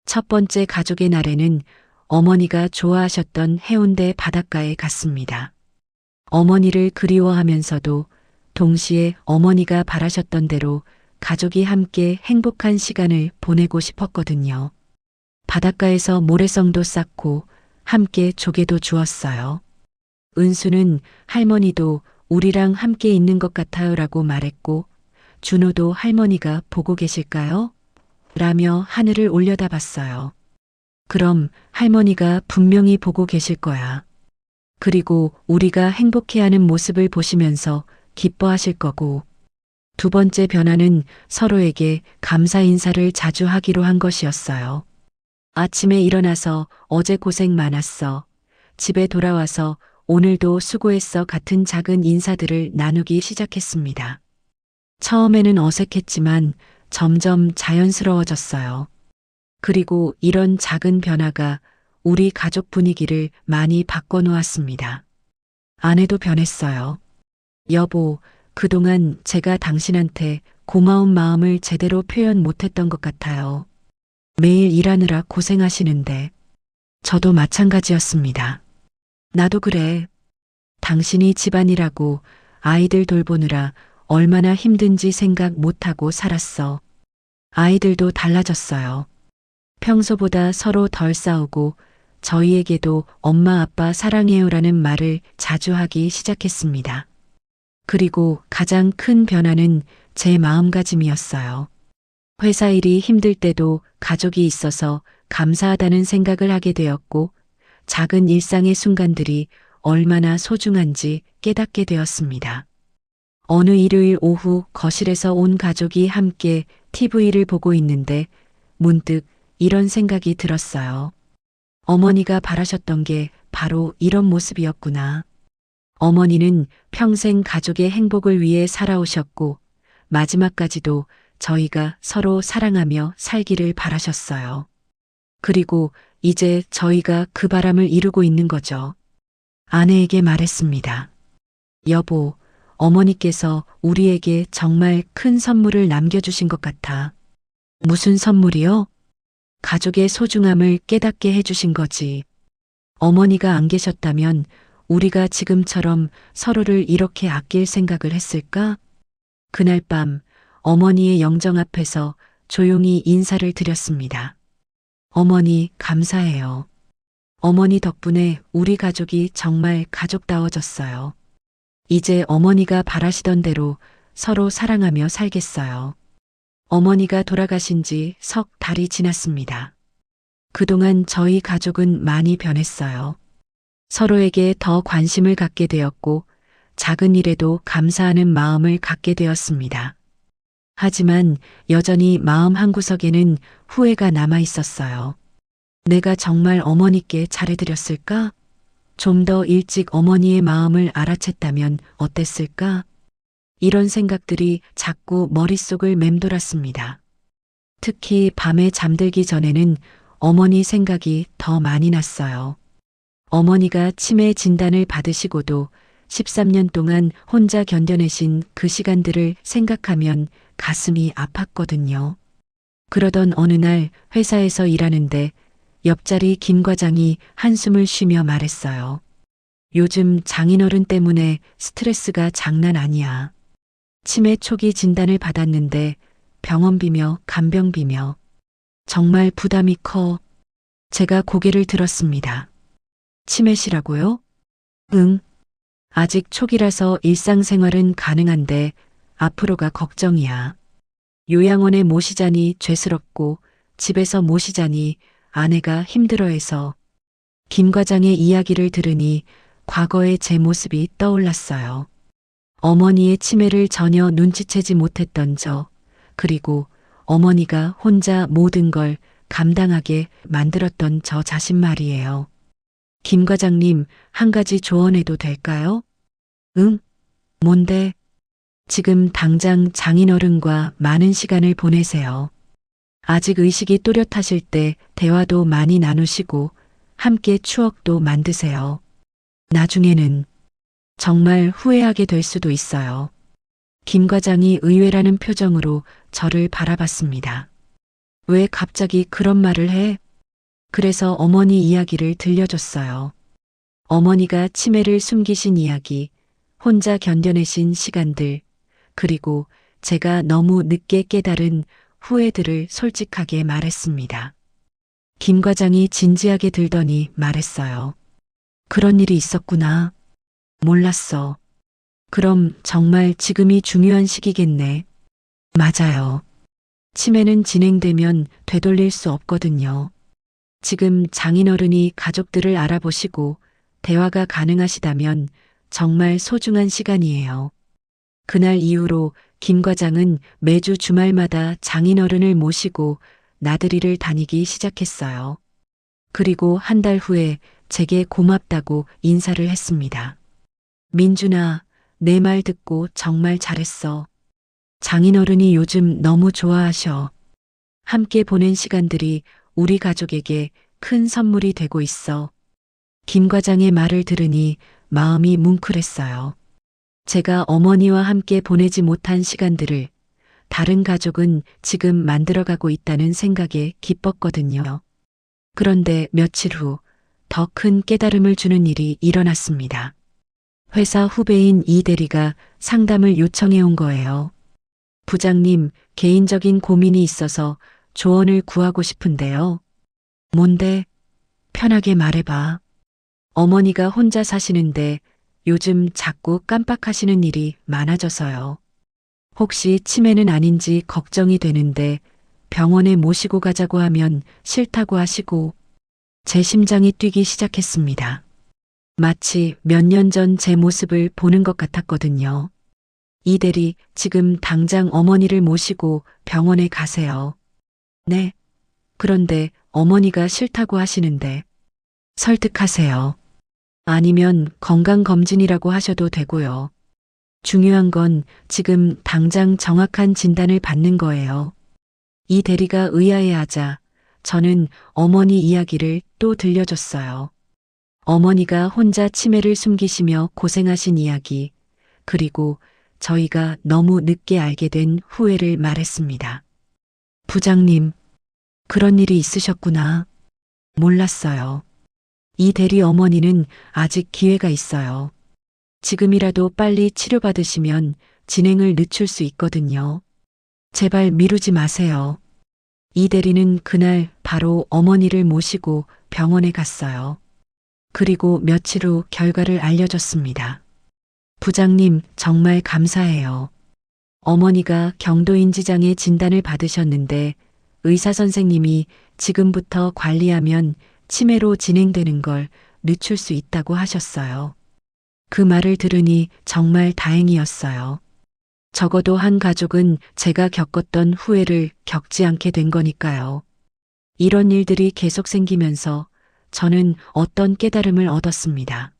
첫 번째 가족의 날에는 어머니가 좋아하셨던 해운대 바닷가에 갔습니다. 어머니를 그리워하면서도 동시에 어머니가 바라셨던 대로 가족이 함께 행복한 시간을 보내고 싶었거든요. 바닷가에서 모래성도 쌓고 함께 조개도 주었어요. 은수는 할머니도 우리랑 함께 있는 것 같아요라고 말했고, 준호도 할머니가 보고 계실까요? 라며 하늘을 올려다봤어요. 그럼 할머니가 분명히 보고 계실 거야. 그리고 우리가 행복해하는 모습을 보시면서 기뻐하실 거고, 두 번째 변화는 서로에게 감사 인사를 자주 하기로 한 것이었어요. 아침에 일어나서 어제 고생 많았어. 집에 돌아와서 오늘도 수고했어 같은 작은 인사들을 나누기 시작했습니다. 처음에는 어색했지만 점점 자연스러워졌어요. 그리고 이런 작은 변화가 우리 가족 분위기를 많이 바꿔놓았습니다. 아내도 변했어요. 여보, 그동안 제가 당신한테 고마운 마음을 제대로 표현 못했던 것 같아요. 매일 일하느라 고생하시는데. 저도 마찬가지였습니다. 나도 그래. 당신이 집안일하고 아이들 돌보느라 얼마나 힘든지 생각 못하고 살았어. 아이들도 달라졌어요. 평소보다 서로 덜 싸우고 저희에게도 엄마 아빠 사랑해요라는 말을 자주 하기 시작했습니다. 그리고 가장 큰 변화는 제 마음가짐이었어요. 회사 일이 힘들 때도 가족이 있어서 감사하다는 생각을 하게 되었고, 작은 일상의 순간들이 얼마나 소중한지 깨닫게 되었습니다. 어느 일요일 오후 거실에서 온 가족이 함께 TV를 보고 있는데 문득 이런 생각이 들었어요. 어머니가 바라셨던 게 바로 이런 모습이었구나. 어머니는 평생 가족의 행복을 위해 살아오셨고 마지막까지도 저희가 서로 사랑하며 살기를 바라셨어요. 그리고 이제 저희가 그 바람을 이루고 있는 거죠. 아내에게 말했습니다. 여보, 어머니께서 우리에게 정말 큰 선물을 남겨주신 것 같아. 무슨 선물이요? 가족의 소중함을 깨닫게 해주신 거지. 어머니가 안 계셨다면 우리가 지금처럼 서로를 이렇게 아낄 생각을 했을까? 그날 밤 어머니의 영정 앞에서 조용히 인사를 드렸습니다. 어머니, 감사해요. 어머니 덕분에 우리 가족이 정말 가족다워졌어요. 이제 어머니가 바라시던 대로 서로 사랑하며 살겠어요. 어머니가 돌아가신 지 석 달이 지났습니다. 그동안 저희 가족은 많이 변했어요. 서로에게 더 관심을 갖게 되었고 작은 일에도 감사하는 마음을 갖게 되었습니다. 하지만 여전히 마음 한구석에는 후회가 남아 있었어요. 내가 정말 어머니께 잘해드렸을까? 좀 더 일찍 어머니의 마음을 알아챘다면 어땠을까? 이런 생각들이 자꾸 머릿속을 맴돌았습니다. 특히 밤에 잠들기 전에는 어머니 생각이 더 많이 났어요. 어머니가 치매 진단을 받으시고도 13년 동안 혼자 견뎌내신 그 시간들을 생각하면 가슴이 아팠거든요. 그러던 어느 날 회사에서 일하는데 옆자리 김 과장이 한숨을 쉬며 말했어요. 요즘 장인어른 때문에 스트레스가 장난 아니야. 치매 초기 진단을 받았는데 병원비며 간병비며 정말 부담이 커. 제가 고개를 들었습니다. 치매시라고요? 응. 아직 초기라서 일상생활은 가능한데 앞으로가 걱정이야. 요양원에 모시자니 죄스럽고 집에서 모시자니 아내가 힘들어해서. 김 과장의 이야기를 들으니 과거의 제 모습이 떠올랐어요. 어머니의 치매를 전혀 눈치채지 못했던 저, 그리고 어머니가 혼자 모든 걸 감당하게 만들었던 저 자신 말이에요. 김 과장님, 한 가지 조언해도 될까요? 응? 뭔데? 지금 당장 장인어른과 많은 시간을 보내세요. 아직 의식이 또렷하실 때 대화도 많이 나누시고 함께 추억도 만드세요. 나중에는 정말 후회하게 될 수도 있어요. 김 과장이 의외라는 표정으로 저를 바라봤습니다. 왜 갑자기 그런 말을 해? 그래서 어머니 이야기를 들려줬어요. 어머니가 치매를 숨기신 이야기, 혼자 견뎌내신 시간들, 그리고 제가 너무 늦게 깨달은 후회들을 솔직하게 말했습니다. 김 과장이 진지하게 들더니 말했어요. 그런 일이 있었구나. 몰랐어. 그럼 정말 지금이 중요한 시기겠네. 맞아요. 치매는 진행되면 되돌릴 수 없거든요. 지금 장인어른이 가족들을 알아보시고 대화가 가능하시다면 정말 소중한 시간이에요. 그날 이후로 김 과장은 매주 주말마다 장인어른을 모시고 나들이를 다니기 시작했어요. 그리고 한 달 후에 제게 고맙다고 인사를 했습니다. 민준아, 내 말 듣고 정말 잘했어. 장인어른이 요즘 너무 좋아하셔. 함께 보낸 시간들이 우리 가족에게 큰 선물이 되고 있어. 김 과장의 말을 들으니 마음이 뭉클했어요. 제가 어머니와 함께 보내지 못한 시간들을 다른 가족은 지금 만들어가고 있다는 생각에 기뻤거든요. 그런데 며칠 후 더 큰 깨달음을 주는 일이 일어났습니다. 회사 후배인 이 대리가 상담을 요청해 온 거예요. 부장님, 개인적인 고민이 있어서 조언을 구하고 싶은데요. 뭔데? 편하게 말해봐. 어머니가 혼자 사시는데 요즘 자꾸 깜빡하시는 일이 많아져서요. 혹시 치매는 아닌지 걱정이 되는데 병원에 모시고 가자고 하면 싫다고 하시고 제 심장이 뛰기 시작했습니다. 마치 몇 년 전 제 모습을 보는 것 같았거든요. 이 대리, 지금 당장 어머니를 모시고 병원에 가세요. 네. 그런데 어머니가 싫다고 하시는데 설득하세요. 아니면 건강검진이라고 하셔도 되고요. 중요한 건 지금 당장 정확한 진단을 받는 거예요. 이 대리가 의아해하자 저는 어머니 이야기를 또 들려줬어요. 어머니가 혼자 치매를 숨기시며 고생하신 이야기, 그리고 저희가 너무 늦게 알게 된 후회를 말했습니다. 부장님, 그런 일이 있으셨구나. 몰랐어요. 이 대리 어머니는 아직 기회가 있어요. 지금이라도 빨리 치료받으시면 진행을 늦출 수 있거든요. 제발 미루지 마세요. 이 대리는 그날 바로 어머니를 모시고 병원에 갔어요. 그리고 며칠 후 결과를 알려줬습니다. 부장님, 정말 감사해요. 어머니가 경도인지장애 진단을 받으셨는데 의사 선생님이 지금부터 관리하면 치매로 진행되는 걸 늦출 수 있다고 하셨어요. 그 말을 들으니 정말 다행이었어요. 적어도 한 가족은 제가 겪었던 후회를 겪지 않게 된 거니까요. 이런 일들이 계속 생기면서 저는 어떤 깨달음을 얻었습니다.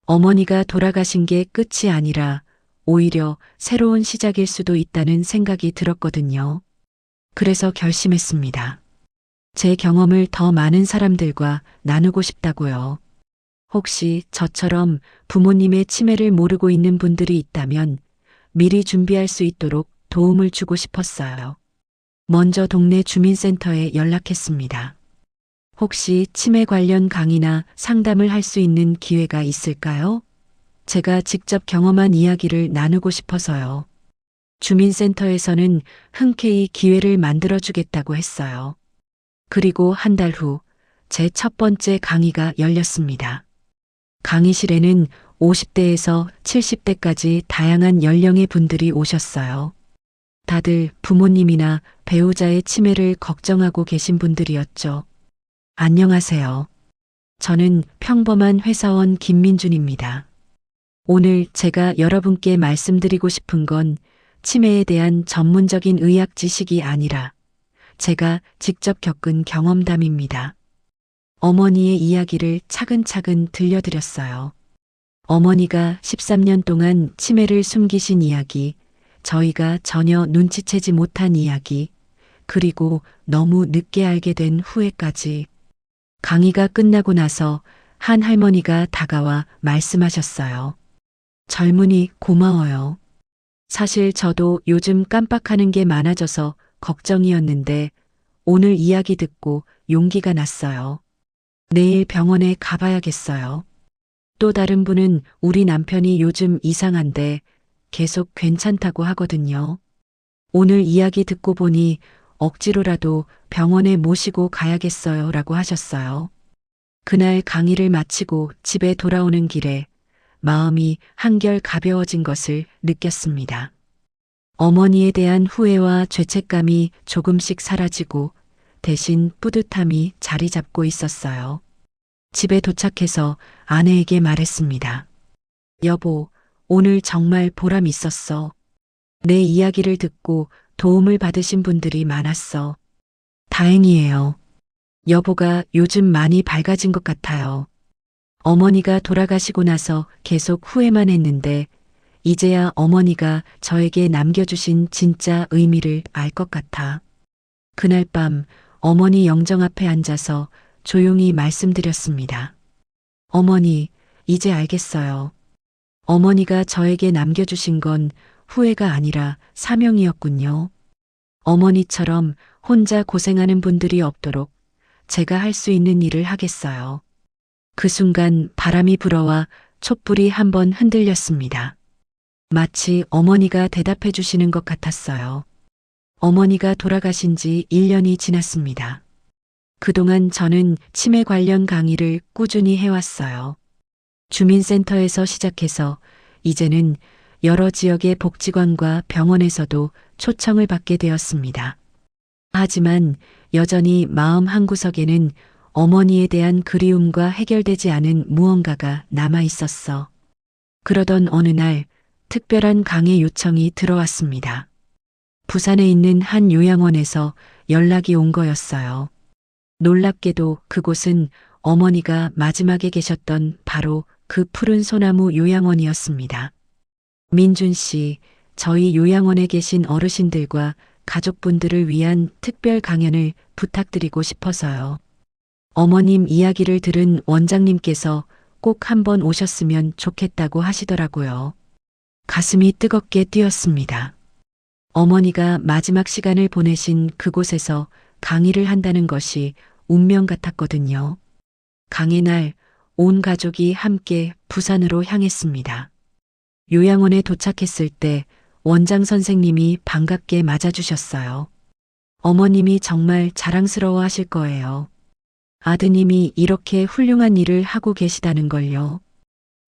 어머니가 돌아가신 게 끝이 아니라 오히려 새로운 시작일 수도 있다는 생각이 들었거든요. 그래서 결심했습니다. 제 경험을 더 많은 사람들과 나누고 싶다고요. 혹시 저처럼 부모님의 치매를 모르고 있는 분들이 있다면 미리 준비할 수 있도록 도움을 주고 싶었어요. 먼저 동네 주민센터에 연락했습니다. 혹시 치매 관련 강의나 상담을 할 수 있는 기회가 있을까요? 제가 직접 경험한 이야기를 나누고 싶어서요. 주민센터에서는 흔쾌히 기회를 만들어주겠다고 했어요. 그리고 한 달 후 제 첫 번째 강의가 열렸습니다. 강의실에는 50대에서 70대까지 다양한 연령의 분들이 오셨어요. 다들 부모님이나 배우자의 치매를 걱정하고 계신 분들이었죠. 안녕하세요. 저는 평범한 회사원 김민준입니다. 오늘 제가 여러분께 말씀드리고 싶은 건 치매에 대한 전문적인 의학 지식이 아니라 제가 직접 겪은 경험담입니다. 어머니의 이야기를 차근차근 들려드렸어요. 어머니가 13년 동안 치매를 숨기신 이야기, 저희가 전혀 눈치채지 못한 이야기, 그리고 너무 늦게 알게 된 후회까지. 강의가 끝나고 나서 한 할머니가 다가와 말씀하셨어요. 젊은이 고마워요. 사실 저도 요즘 깜빡하는 게 많아져서 걱정이었는데 오늘 이야기 듣고 용기가 났어요. 내일 병원에 가봐야겠어요. 또 다른 분은 우리 남편이 요즘 이상한데 계속 괜찮다고 하거든요. 오늘 이야기 듣고 보니 억지로라도 병원에 모시고 가야겠어요 라고 하셨어요. 그날 강의를 마치고 집에 돌아오는 길에 마음이 한결 가벼워진 것을 느꼈습니다. 어머니에 대한 후회와 죄책감이 조금씩 사라지고 대신 뿌듯함이 자리 잡고 있었어요. 집에 도착해서 아내에게 말했습니다. 여보, 오늘 정말 보람 있었어. 내 이야기를 듣고 도움을 받으신 분들이 많았어. 다행이에요. 여보가 요즘 많이 밝아진 것 같아요. 어머니가 돌아가시고 나서 계속 후회만 했는데 이제야 어머니가 저에게 남겨주신 진짜 의미를 알 것 같아. 그날 밤 어머니 영정 앞에 앉아서 조용히 말씀드렸습니다. 어머니, 이제 알겠어요. 어머니가 저에게 남겨주신 건 후회가 아니라 사명이었군요. 어머니처럼 혼자 고생하는 분들이 없도록 제가 할 수 있는 일을 하겠어요. 그 순간 바람이 불어와 촛불이 한번 흔들렸습니다. 마치 어머니가 대답해 주시는 것 같았어요. 어머니가 돌아가신 지 1년이 지났습니다. 그동안 저는 치매 관련 강의를 꾸준히 해왔어요. 주민센터에서 시작해서 이제는 여러 지역의 복지관과 병원에서도 초청을 받게 되었습니다. 하지만 여전히 마음 한구석에는 어머니에 대한 그리움과 해결되지 않은 무언가가 남아 있었어. 그러던 어느 날 특별한 강의 요청이 들어왔습니다. 부산에 있는 한 요양원에서 연락이 온 거였어요. 놀랍게도 그곳은 어머니가 마지막에 계셨던 바로 그 푸른 소나무 요양원이었습니다. 민준 씨, 저희 요양원에 계신 어르신들과 가족분들을 위한 특별 강연을 부탁드리고 싶어서요. 어머님 이야기를 들은 원장님께서 꼭 한번 오셨으면 좋겠다고 하시더라고요. 가슴이 뜨겁게 뛰었습니다. 어머니가 마지막 시간을 보내신 그곳에서 강의를 한다는 것이 운명 같았거든요. 강의 날 온 가족이 함께 부산으로 향했습니다. 요양원에 도착했을 때 원장 선생님이 반갑게 맞아주셨어요. 어머님이 정말 자랑스러워 하실 거예요. 아드님이 이렇게 훌륭한 일을 하고 계시다는 걸요.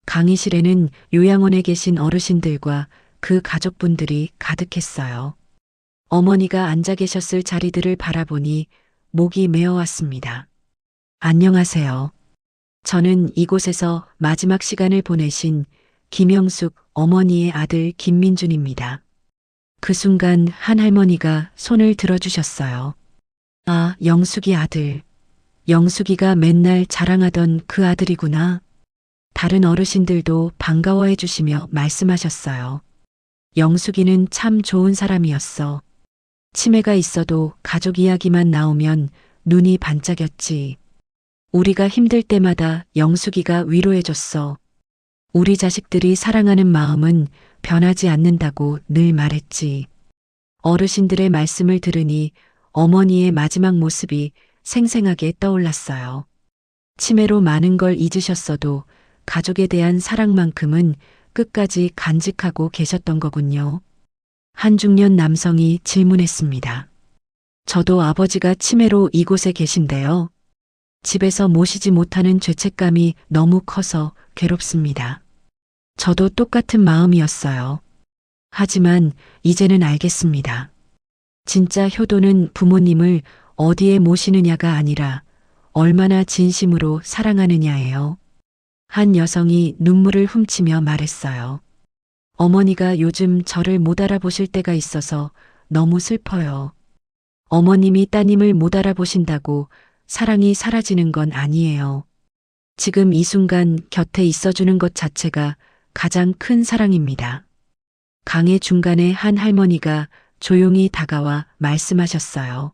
강의실에는 요양원에 계신 어르신들과 그 가족분들이 가득했어요. 어머니가 앉아 계셨을 자리들을 바라보니 목이 메어왔습니다. 안녕하세요. 저는 이곳에서 마지막 시간을 보내신 김영숙 어머니의 아들 김민준입니다. 그 순간 한 할머니가 손을 들어주셨어요. 아, 영숙이 아들. 영숙이가 맨날 자랑하던 그 아들이구나. 다른 어르신들도 반가워해 주시며 말씀하셨어요. 영숙이는 참 좋은 사람이었어. 치매가 있어도 가족 이야기만 나오면 눈이 반짝였지. 우리가 힘들 때마다 영숙이가 위로해줬어. 우리 자식들이 사랑하는 마음은 변하지 않는다고 늘 말했지. 어르신들의 말씀을 들으니 어머니의 마지막 모습이 생생하게 떠올랐어요. 치매로 많은 걸 잊으셨어도 가족에 대한 사랑만큼은 끝까지 간직하고 계셨던 거군요. 한 중년 남성이 질문했습니다. 저도 아버지가 치매로 이곳에 계신데요. 집에서 모시지 못하는 죄책감이 너무 커서 괴롭습니다. 저도 똑같은 마음이었어요. 하지만 이제는 알겠습니다. 진짜 효도는 부모님을 어디에 모시느냐가 아니라 얼마나 진심으로 사랑하느냐예요. 한 여성이 눈물을 훔치며 말했어요. 어머니가 요즘 저를 못 알아보실 때가 있어서 너무 슬퍼요. 어머님이 따님을 못 알아보신다고 사랑이 사라지는 건 아니에요. 지금 이 순간 곁에 있어주는 것 자체가 가장 큰 사랑입니다. 강의 중간에 한 할머니가 조용히 다가와 말씀하셨어요.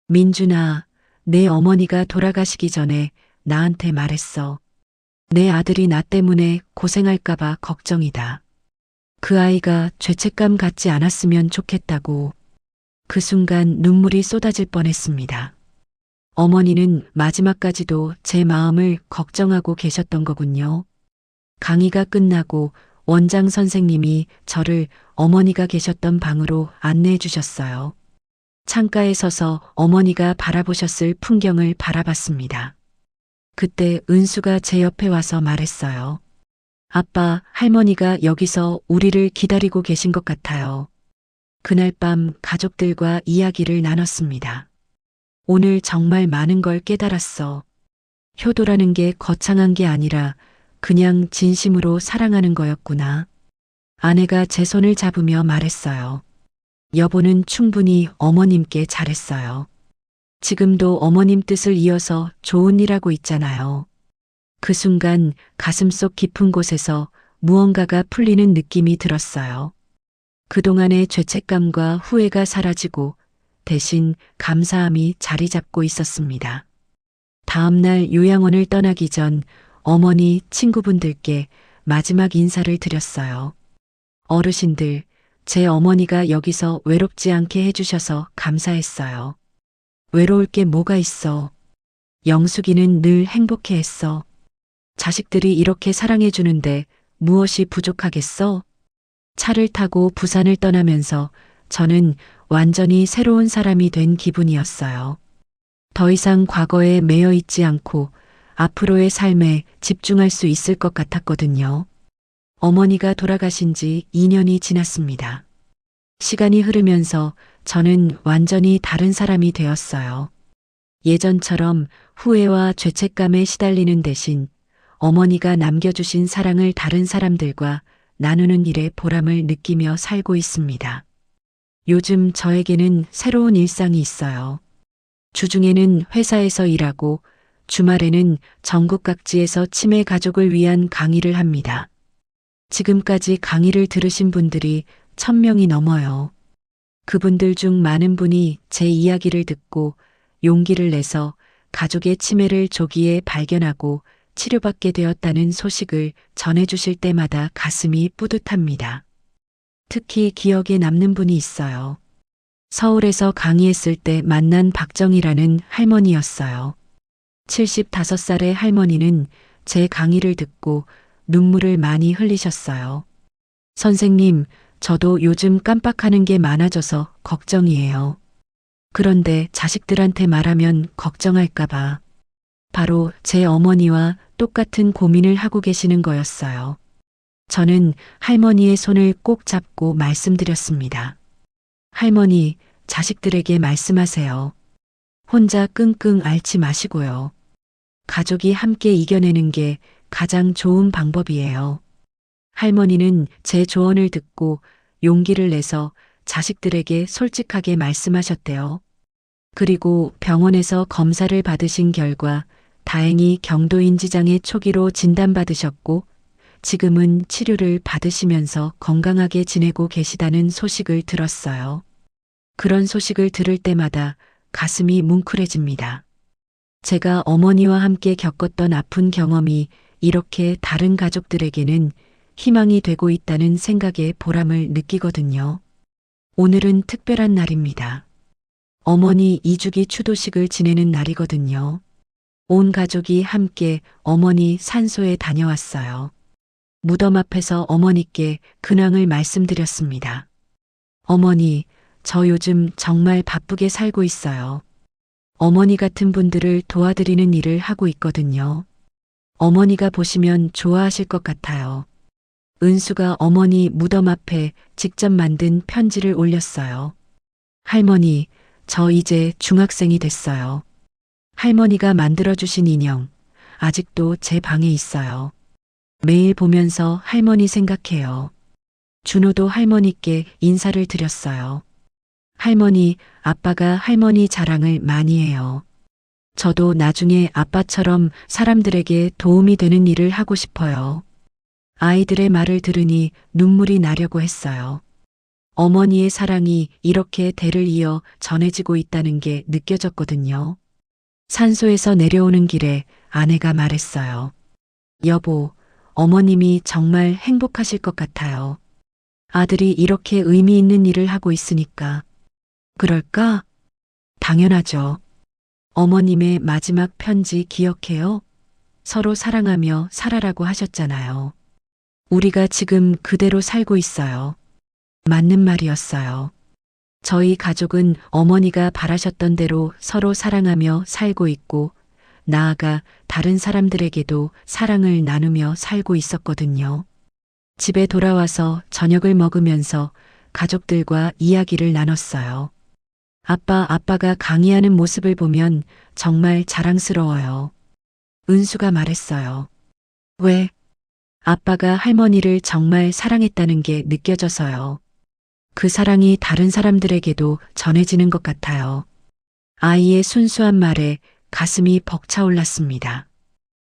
민준아, 내 어머니가 돌아가시기 전에 나한테 말했어. 내 아들이 나 때문에 고생할까봐 걱정이다. 그 아이가 죄책감 갖지 않았으면 좋겠다고. 그 순간 눈물이 쏟아질 뻔했습니다. 어머니는 마지막까지도 제 마음을 걱정하고 계셨던 거군요. 강의가 끝나고 원장 선생님이 저를 어머니가 계셨던 방으로 안내해 주셨어요. 창가에 서서 어머니가 바라보셨을 풍경을 바라봤습니다. 그때 은수가 제 옆에 와서 말했어요. 아빠, 할머니가 여기서 우리를 기다리고 계신 것 같아요. 그날 밤 가족들과 이야기를 나눴습니다. 오늘 정말 많은 걸 깨달았어. 효도라는 게 거창한 게 아니라 그냥 진심으로 사랑하는 거였구나. 아내가 제 손을 잡으며 말했어요. 여보는 충분히 어머님께 잘했어요. 지금도 어머님 뜻을 이어서 좋은 일 하고 있잖아요. 그 순간 가슴속 깊은 곳에서 무언가가 풀리는 느낌이 들었어요. 그동안의 죄책감과 후회가 사라지고 대신 감사함이 자리 잡고 있었습니다. 다음날 요양원을 떠나기 전 어머니 친구분들께 마지막 인사를 드렸어요. 어르신들, 제 어머니가 여기서 외롭지 않게 해주셔서 감사했어요. 외로울 게 뭐가 있어. 영숙이는 늘 행복해했어. 자식들이 이렇게 사랑해주는데 무엇이 부족하겠어? 차를 타고 부산을 떠나면서 저는 완전히 새로운 사람이 된 기분이었어요. 더 이상 과거에 매여 있지 않고 앞으로의 삶에 집중할 수 있을 것 같았거든요. 어머니가 돌아가신 지 2년이 지났습니다. 시간이 흐르면서 저는 완전히 다른 사람이 되었어요. 예전처럼 후회와 죄책감에 시달리는 대신 어머니가 남겨주신 사랑을 다른 사람들과 나누는 일에 보람을 느끼며 살고 있습니다. 요즘 저에게는 새로운 일상이 있어요. 주중에는 회사에서 일하고 주말에는 전국 각지에서 치매 가족을 위한 강의를 합니다. 지금까지 강의를 들으신 분들이 1000명이 넘어요. 그분들 중 많은 분이 제 이야기를 듣고 용기를 내서 가족의 치매를 조기에 발견하고 치료받게 되었다는 소식을 전해주실 때마다 가슴이 뿌듯합니다. 특히 기억에 남는 분이 있어요. 서울에서 강의했을 때 만난 박정희라는 할머니였어요. 75살의 할머니는 제 강의를 듣고 눈물을 많이 흘리셨어요. 선생님, 저도 요즘 깜빡하는 게 많아져서 걱정이에요. 그런데 자식들한테 말하면 걱정할까봐. 바로 제 어머니와 똑같은 고민을 하고 계시는 거였어요. 저는 할머니의 손을 꼭 잡고 말씀드렸습니다. 할머니, 자식들에게 말씀하세요. 혼자 끙끙 앓지 마시고요. 가족이 함께 이겨내는 게 가장 좋은 방법이에요. 할머니는 제 조언을 듣고 용기를 내서 자식들에게 솔직하게 말씀하셨대요. 그리고 병원에서 검사를 받으신 결과 다행히 경도인지장애 초기로 진단받으셨고 지금은 치료를 받으시면서 건강하게 지내고 계시다는 소식을 들었어요. 그런 소식을 들을 때마다 가슴이 뭉클해집니다. 제가 어머니와 함께 겪었던 아픈 경험이 이렇게 다른 가족들에게는 희망이 되고 있다는 생각에 보람을 느끼거든요. 오늘은 특별한 날입니다. 어머니 2주기 추도식을 지내는 날이거든요. 온 가족이 함께 어머니 산소에 다녀왔어요. 무덤 앞에서 어머니께 근황을 말씀드렸습니다. 어머니, 저 요즘 정말 바쁘게 살고 있어요. 어머니 같은 분들을 도와드리는 일을 하고 있거든요. 어머니가 보시면 좋아하실 것 같아요. 은수가 어머니 무덤 앞에 직접 만든 편지를 올렸어요. 할머니, 저 이제 중학생이 됐어요. 할머니가 만들어주신 인형, 아직도 제 방에 있어요. 매일 보면서 할머니 생각해요. 준호도 할머니께 인사를 드렸어요. 할머니, 아빠가 할머니 자랑을 많이 해요. 저도 나중에 아빠처럼 사람들에게 도움이 되는 일을 하고 싶어요. 아이들의 말을 들으니 눈물이 나려고 했어요. 어머니의 사랑이 이렇게 대를 이어 전해지고 있다는 게 느껴졌거든요. 산소에서 내려오는 길에 아내가 말했어요. 여보, 어머님이 정말 행복하실 것 같아요. 아들이 이렇게 의미 있는 일을 하고 있으니까. 그럴까? 당연하죠. 어머님의 마지막 편지 기억해요? 서로 사랑하며 살아라고 하셨잖아요. 우리가 지금 그대로 살고 있어요. 맞는 말이었어요. 저희 가족은 어머니가 바라셨던 대로 서로 사랑하며 살고 있고, 나아가 다른 사람들에게도 사랑을 나누며 살고 있었거든요. 집에 돌아와서 저녁을 먹으면서 가족들과 이야기를 나눴어요. 아빠가 강의하는 모습을 보면 정말 자랑스러워요. 은수가 말했어요. 왜? 아빠가 할머니를 정말 사랑했다는 게 느껴져서요. 그 사랑이 다른 사람들에게도 전해지는 것 같아요. 아이의 순수한 말에 가슴이 벅차올랐습니다.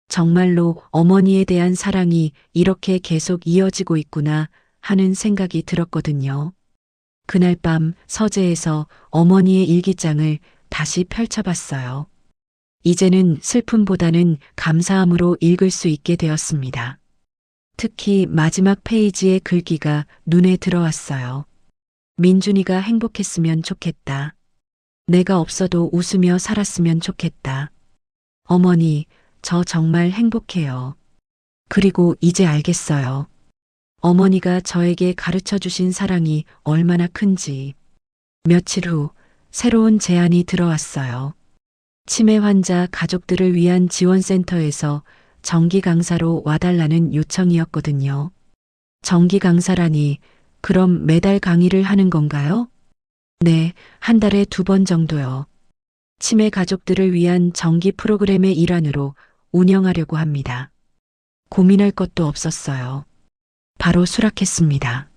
정말로 어머니에 대한 사랑이 이렇게 계속 이어지고 있구나 하는 생각이 들었거든요. 그날 밤 서재에서 어머니의 일기장을 다시 펼쳐봤어요. 이제는 슬픔보다는 감사함으로 읽을 수 있게 되었습니다. 특히 마지막 페이지의 글귀가 눈에 들어왔어요. 민준이가 행복했으면 좋겠다. 내가 없어도 웃으며 살았으면 좋겠다. 어머니, 저 정말 행복해요. 그리고 이제 알겠어요. 어머니가 저에게 가르쳐 주신 사랑이 얼마나 큰지. 며칠 후 새로운 제안이 들어왔어요. 치매 환자 가족들을 위한 지원센터에서 정기 강사로 와달라는 요청이었거든요. 정기 강사라니, 그럼 매달 강의를 하는 건가요? 네, 한 달에 2번 정도요. 치매 가족들을 위한 정기 프로그램의 일환으로 운영하려고 합니다. 고민할 것도 없었어요. 바로 수락했습니다.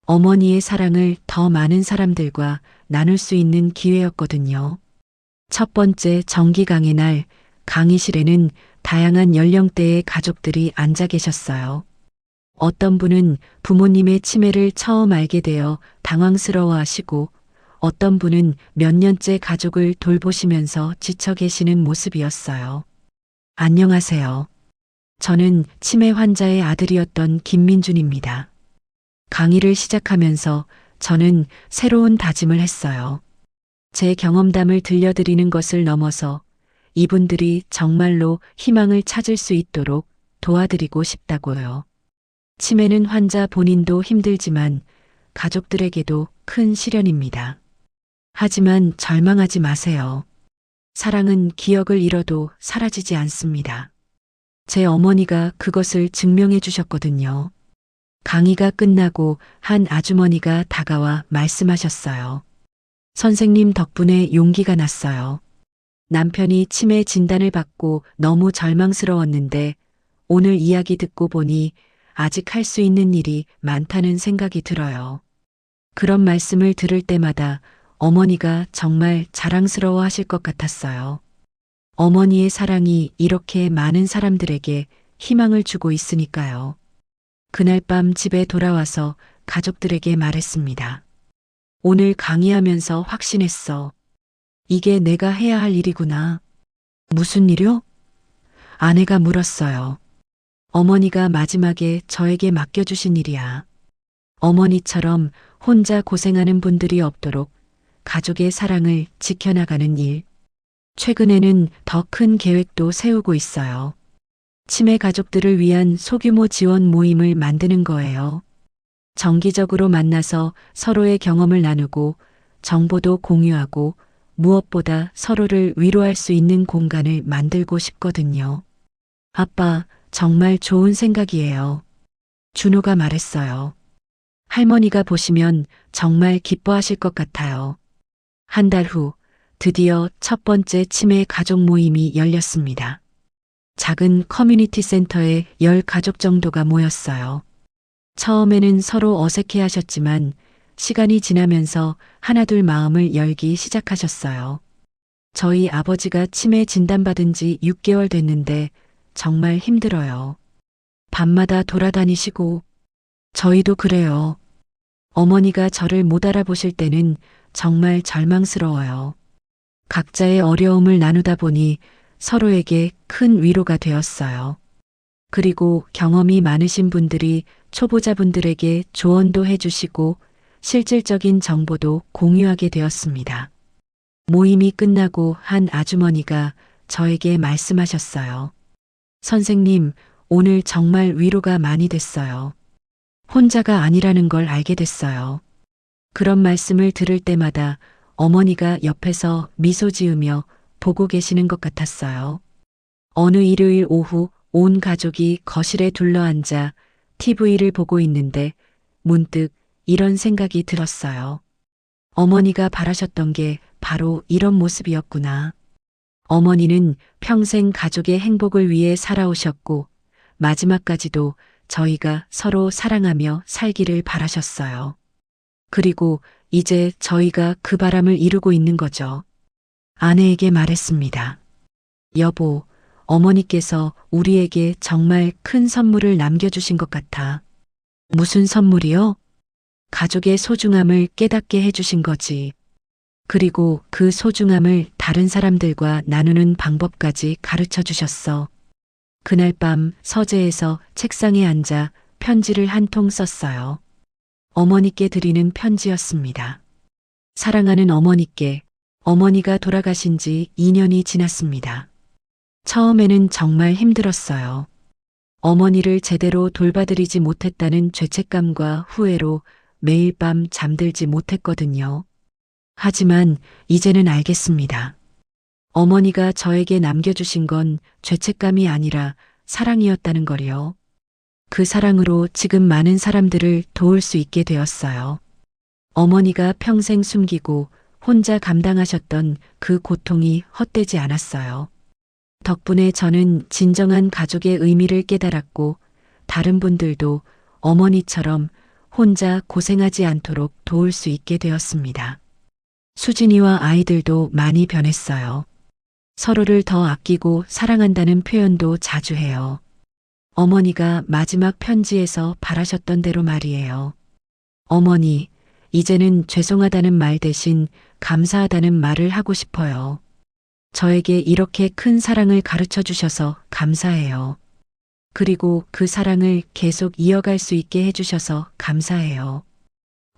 어머니의 사랑을 더 많은 사람들과 나눌 수 있는 기회였거든요. 첫 번째 정기 강의 날, 강의실에는 다양한 연령대의 가족들이 앉아 계셨어요. 어떤 분은 부모님의 치매를 처음 알게 되어 당황스러워 하시고, 어떤 분은 몇 년째 가족을 돌보시면서 지쳐 계시는 모습이었어요. 안녕하세요. 저는 치매 환자의 아들이었던 김민준입니다. 강의를 시작하면서 저는 새로운 다짐을 했어요. 제 경험담을 들려드리는 것을 넘어서 이분들이 정말로 희망을 찾을 수 있도록 도와드리고 싶다고요. 치매는 환자 본인도 힘들지만 가족들에게도 큰 시련입니다. 하지만 절망하지 마세요. 사랑은 기억을 잃어도 사라지지 않습니다. 제 어머니가 그것을 증명해 주셨거든요. 강의가 끝나고 한 아주머니가 다가와 말씀하셨어요. 선생님 덕분에 용기가 났어요. 남편이 치매 진단을 받고 너무 절망스러웠는데 오늘 이야기 듣고 보니 아직 할 수 있는 일이 많다는 생각이 들어요. 그런 말씀을 들을 때마다 어머니가 정말 자랑스러워 하실 것 같았어요. 어머니의 사랑이 이렇게 많은 사람들에게 희망을 주고 있으니까요. 그날 밤 집에 돌아와서 가족들에게 말했습니다. 오늘 강의하면서 확신했어. 이게 내가 해야 할 일이구나. 무슨 일이요? 아내가 물었어요. 어머니가 마지막에 저에게 맡겨주신 일이야. 어머니처럼 혼자 고생하는 분들이 없도록 가족의 사랑을 지켜나가는 일. 최근에는 더 큰 계획도 세우고 있어요. 치매 가족들을 위한 소규모 지원 모임을 만드는 거예요. 정기적으로 만나서 서로의 경험을 나누고 정보도 공유하고 무엇보다 서로를 위로할 수 있는 공간을 만들고 싶거든요. 아빠, 정말 좋은 생각이에요. 준호가 말했어요. 할머니가 보시면 정말 기뻐하실 것 같아요. 한 달 후 드디어 첫 번째 치매 가족 모임이 열렸습니다. 작은 커뮤니티 센터에 10가족 정도가 모였어요. 처음에는 서로 어색해 하셨지만 시간이 지나면서 하나둘 마음을 열기 시작하셨어요. 저희 아버지가 치매 진단받은 지 6개월 됐는데 정말 힘들어요. 밤마다 돌아다니시고 저희도 그래요. 어머니가 저를 못 알아보실 때는 정말 절망스러워요. 각자의 어려움을 나누다 보니 서로에게 큰 위로가 되었어요. 그리고 경험이 많으신 분들이 초보자분들에게 조언도 해주시고 실질적인 정보도 공유하게 되었습니다. 모임이 끝나고 한 아주머니가 저에게 말씀하셨어요. 선생님, 오늘 정말 위로가 많이 됐어요. 혼자가 아니라는 걸 알게 됐어요. 그런 말씀을 들을 때마다 어머니가 옆에서 미소 지으며 보고 계시는 것 같았어요. 어느 일요일 오후 온 가족이 거실에 둘러앉아 TV를 보고 있는데 문득 이런 생각이 들었어요. 어머니가 바라셨던 게 바로 이런 모습이었구나. 어머니는 평생 가족의 행복을 위해 살아오셨고, 마지막까지도 저희가 서로 사랑하며 살기를 바라셨어요. 그리고 이제 저희가 그 바람을 이루고 있는 거죠. 아내에게 말했습니다. 여보, 어머니께서 우리에게 정말 큰 선물을 남겨주신 것 같아. 무슨 선물이요? 가족의 소중함을 깨닫게 해주신 거지. 그리고 그 소중함을 다른 사람들과 나누는 방법까지 가르쳐 주셨어. 그날 밤 서재에서 책상에 앉아 편지를 한 통 썼어요. 어머니께 드리는 편지였습니다. 사랑하는 어머니께, 어머니가 돌아가신 지 2년이 지났습니다. 처음에는 정말 힘들었어요. 어머니를 제대로 돌봐드리지 못했다는 죄책감과 후회로 매일 밤 잠들지 못했거든요. 하지만 이제는 알겠습니다. 어머니가 저에게 남겨주신 건 죄책감이 아니라 사랑이었다는 걸요. 그 사랑으로 지금 많은 사람들을 도울 수 있게 되었어요. 어머니가 평생 숨기고 혼자 감당하셨던 그 고통이 헛되지 않았어요. 덕분에 저는 진정한 가족의 의미를 깨달았고, 다른 분들도 어머니처럼 혼자 고생하지 않도록 도울 수 있게 되었습니다. 수진이와 아이들도 많이 변했어요. 서로를 더 아끼고 사랑한다는 표현도 자주 해요. 어머니가 마지막 편지에서 바라셨던 대로 말이에요. 어머니, 이제는 죄송하다는 말 대신 감사하다는 말을 하고 싶어요. 저에게 이렇게 큰 사랑을 가르쳐 주셔서 감사해요. 그리고 그 사랑을 계속 이어갈 수 있게 해주셔서 감사해요.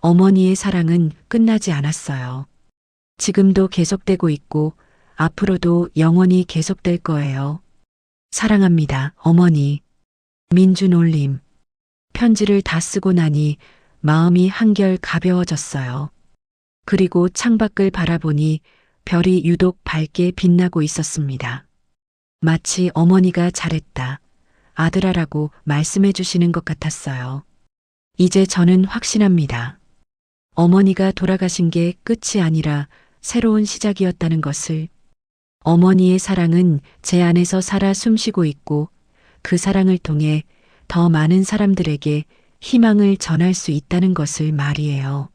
어머니의 사랑은 끝나지 않았어요. 지금도 계속되고 있고 앞으로도 영원히 계속될 거예요. 사랑합니다, 어머니. 민준올림. 편지를 다 쓰고 나니 마음이 한결 가벼워졌어요. 그리고 창밖을 바라보니 별이 유독 밝게 빛나고 있었습니다. 마치 어머니가 잘했다, 아들아라고 말씀해 주시는 것 같았어요. 이제 저는 확신합니다. 어머니가 돌아가신 게 끝이 아니라 새로운 시작이었다는 것을. 어머니의 사랑은 제 안에서 살아 숨쉬고 있고, 그 사랑을 통해 더 많은 사람들에게 희망을 전할 수 있다는 것을 말이에요.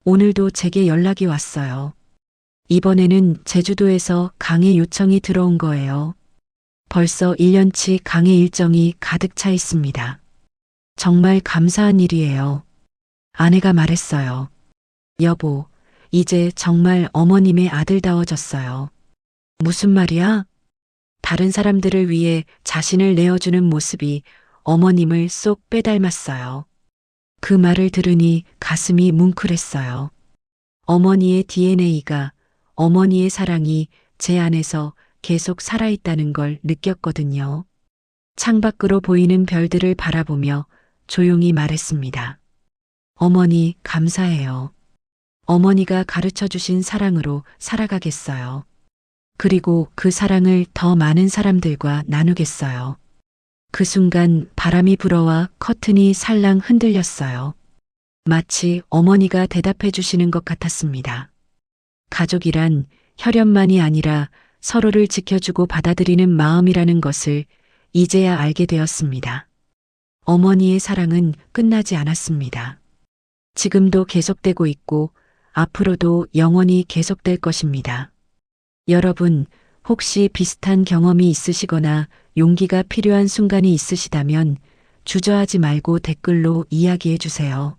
오늘도 제게 연락이 왔어요. 이번에는 제주도에서 강의 요청이 들어온 거예요. 벌써 1년치 강의 일정이 가득 차 있습니다. 정말 감사한 일이에요. 아내가 말했어요. 여보, 이제 정말 어머님의 아들다워졌어요. 무슨 말이야? 다른 사람들을 위해 자신을 내어주는 모습이 어머님을 쏙 빼닮았어요. 그 말을 들으니 가슴이 뭉클했어요. 어머니의 DNA가, 어머니의 사랑이 제 안에서 계속 살아있다는 걸 느꼈거든요. 창밖으로 보이는 별들을 바라보며 조용히 말했습니다. 어머니, 감사해요. 어머니가 가르쳐 주신 사랑으로 살아가겠어요. 그리고 그 사랑을 더 많은 사람들과 나누겠어요. 그 순간 바람이 불어와 커튼이 살랑 흔들렸어요. 마치 어머니가 대답해 주시는 것 같았습니다. 가족이란 혈연만이 아니라 서로를 지켜주고 받아들이는 마음이라는 것을 이제야 알게 되었습니다. 어머니의 사랑은 끝나지 않았습니다. 지금도 계속되고 있고 앞으로도 영원히 계속될 것입니다. 여러분, 혹시 비슷한 경험이 있으시거나 용기가 필요한 순간이 있으시다면 주저하지 말고 댓글로 이야기해 주세요.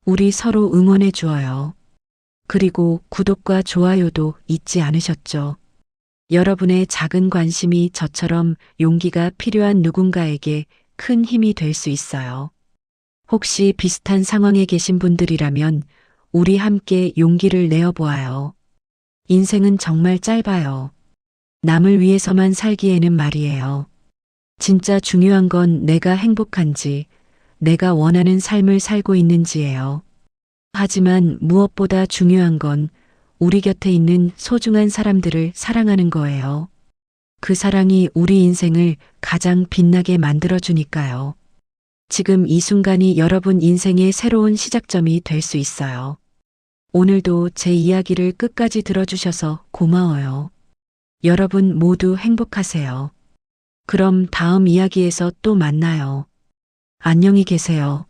우리 서로 응원해 주어요. 그리고 구독과 좋아요도 잊지 않으셨죠? 여러분의 작은 관심이 저처럼 용기가 필요한 누군가에게 큰 힘이 될 수 있어요. 혹시 비슷한 상황에 계신 분들이라면 우리 함께 용기를 내어 보아요. 인생은 정말 짧아요. 남을 위해서만 살기에는 말이에요. 진짜 중요한 건 내가 행복한지, 내가 원하는 삶을 살고 있는지예요. 하지만 무엇보다 중요한 건 우리 곁에 있는 소중한 사람들을 사랑하는 거예요. 그 사랑이 우리 인생을 가장 빛나게 만들어주니까요. 지금 이 순간이 여러분 인생의 새로운 시작점이 될 수 있어요. 오늘도 제 이야기를 끝까지 들어주셔서 고마워요. 여러분 모두 행복하세요. 그럼 다음 이야기에서 또 만나요. 안녕히 계세요.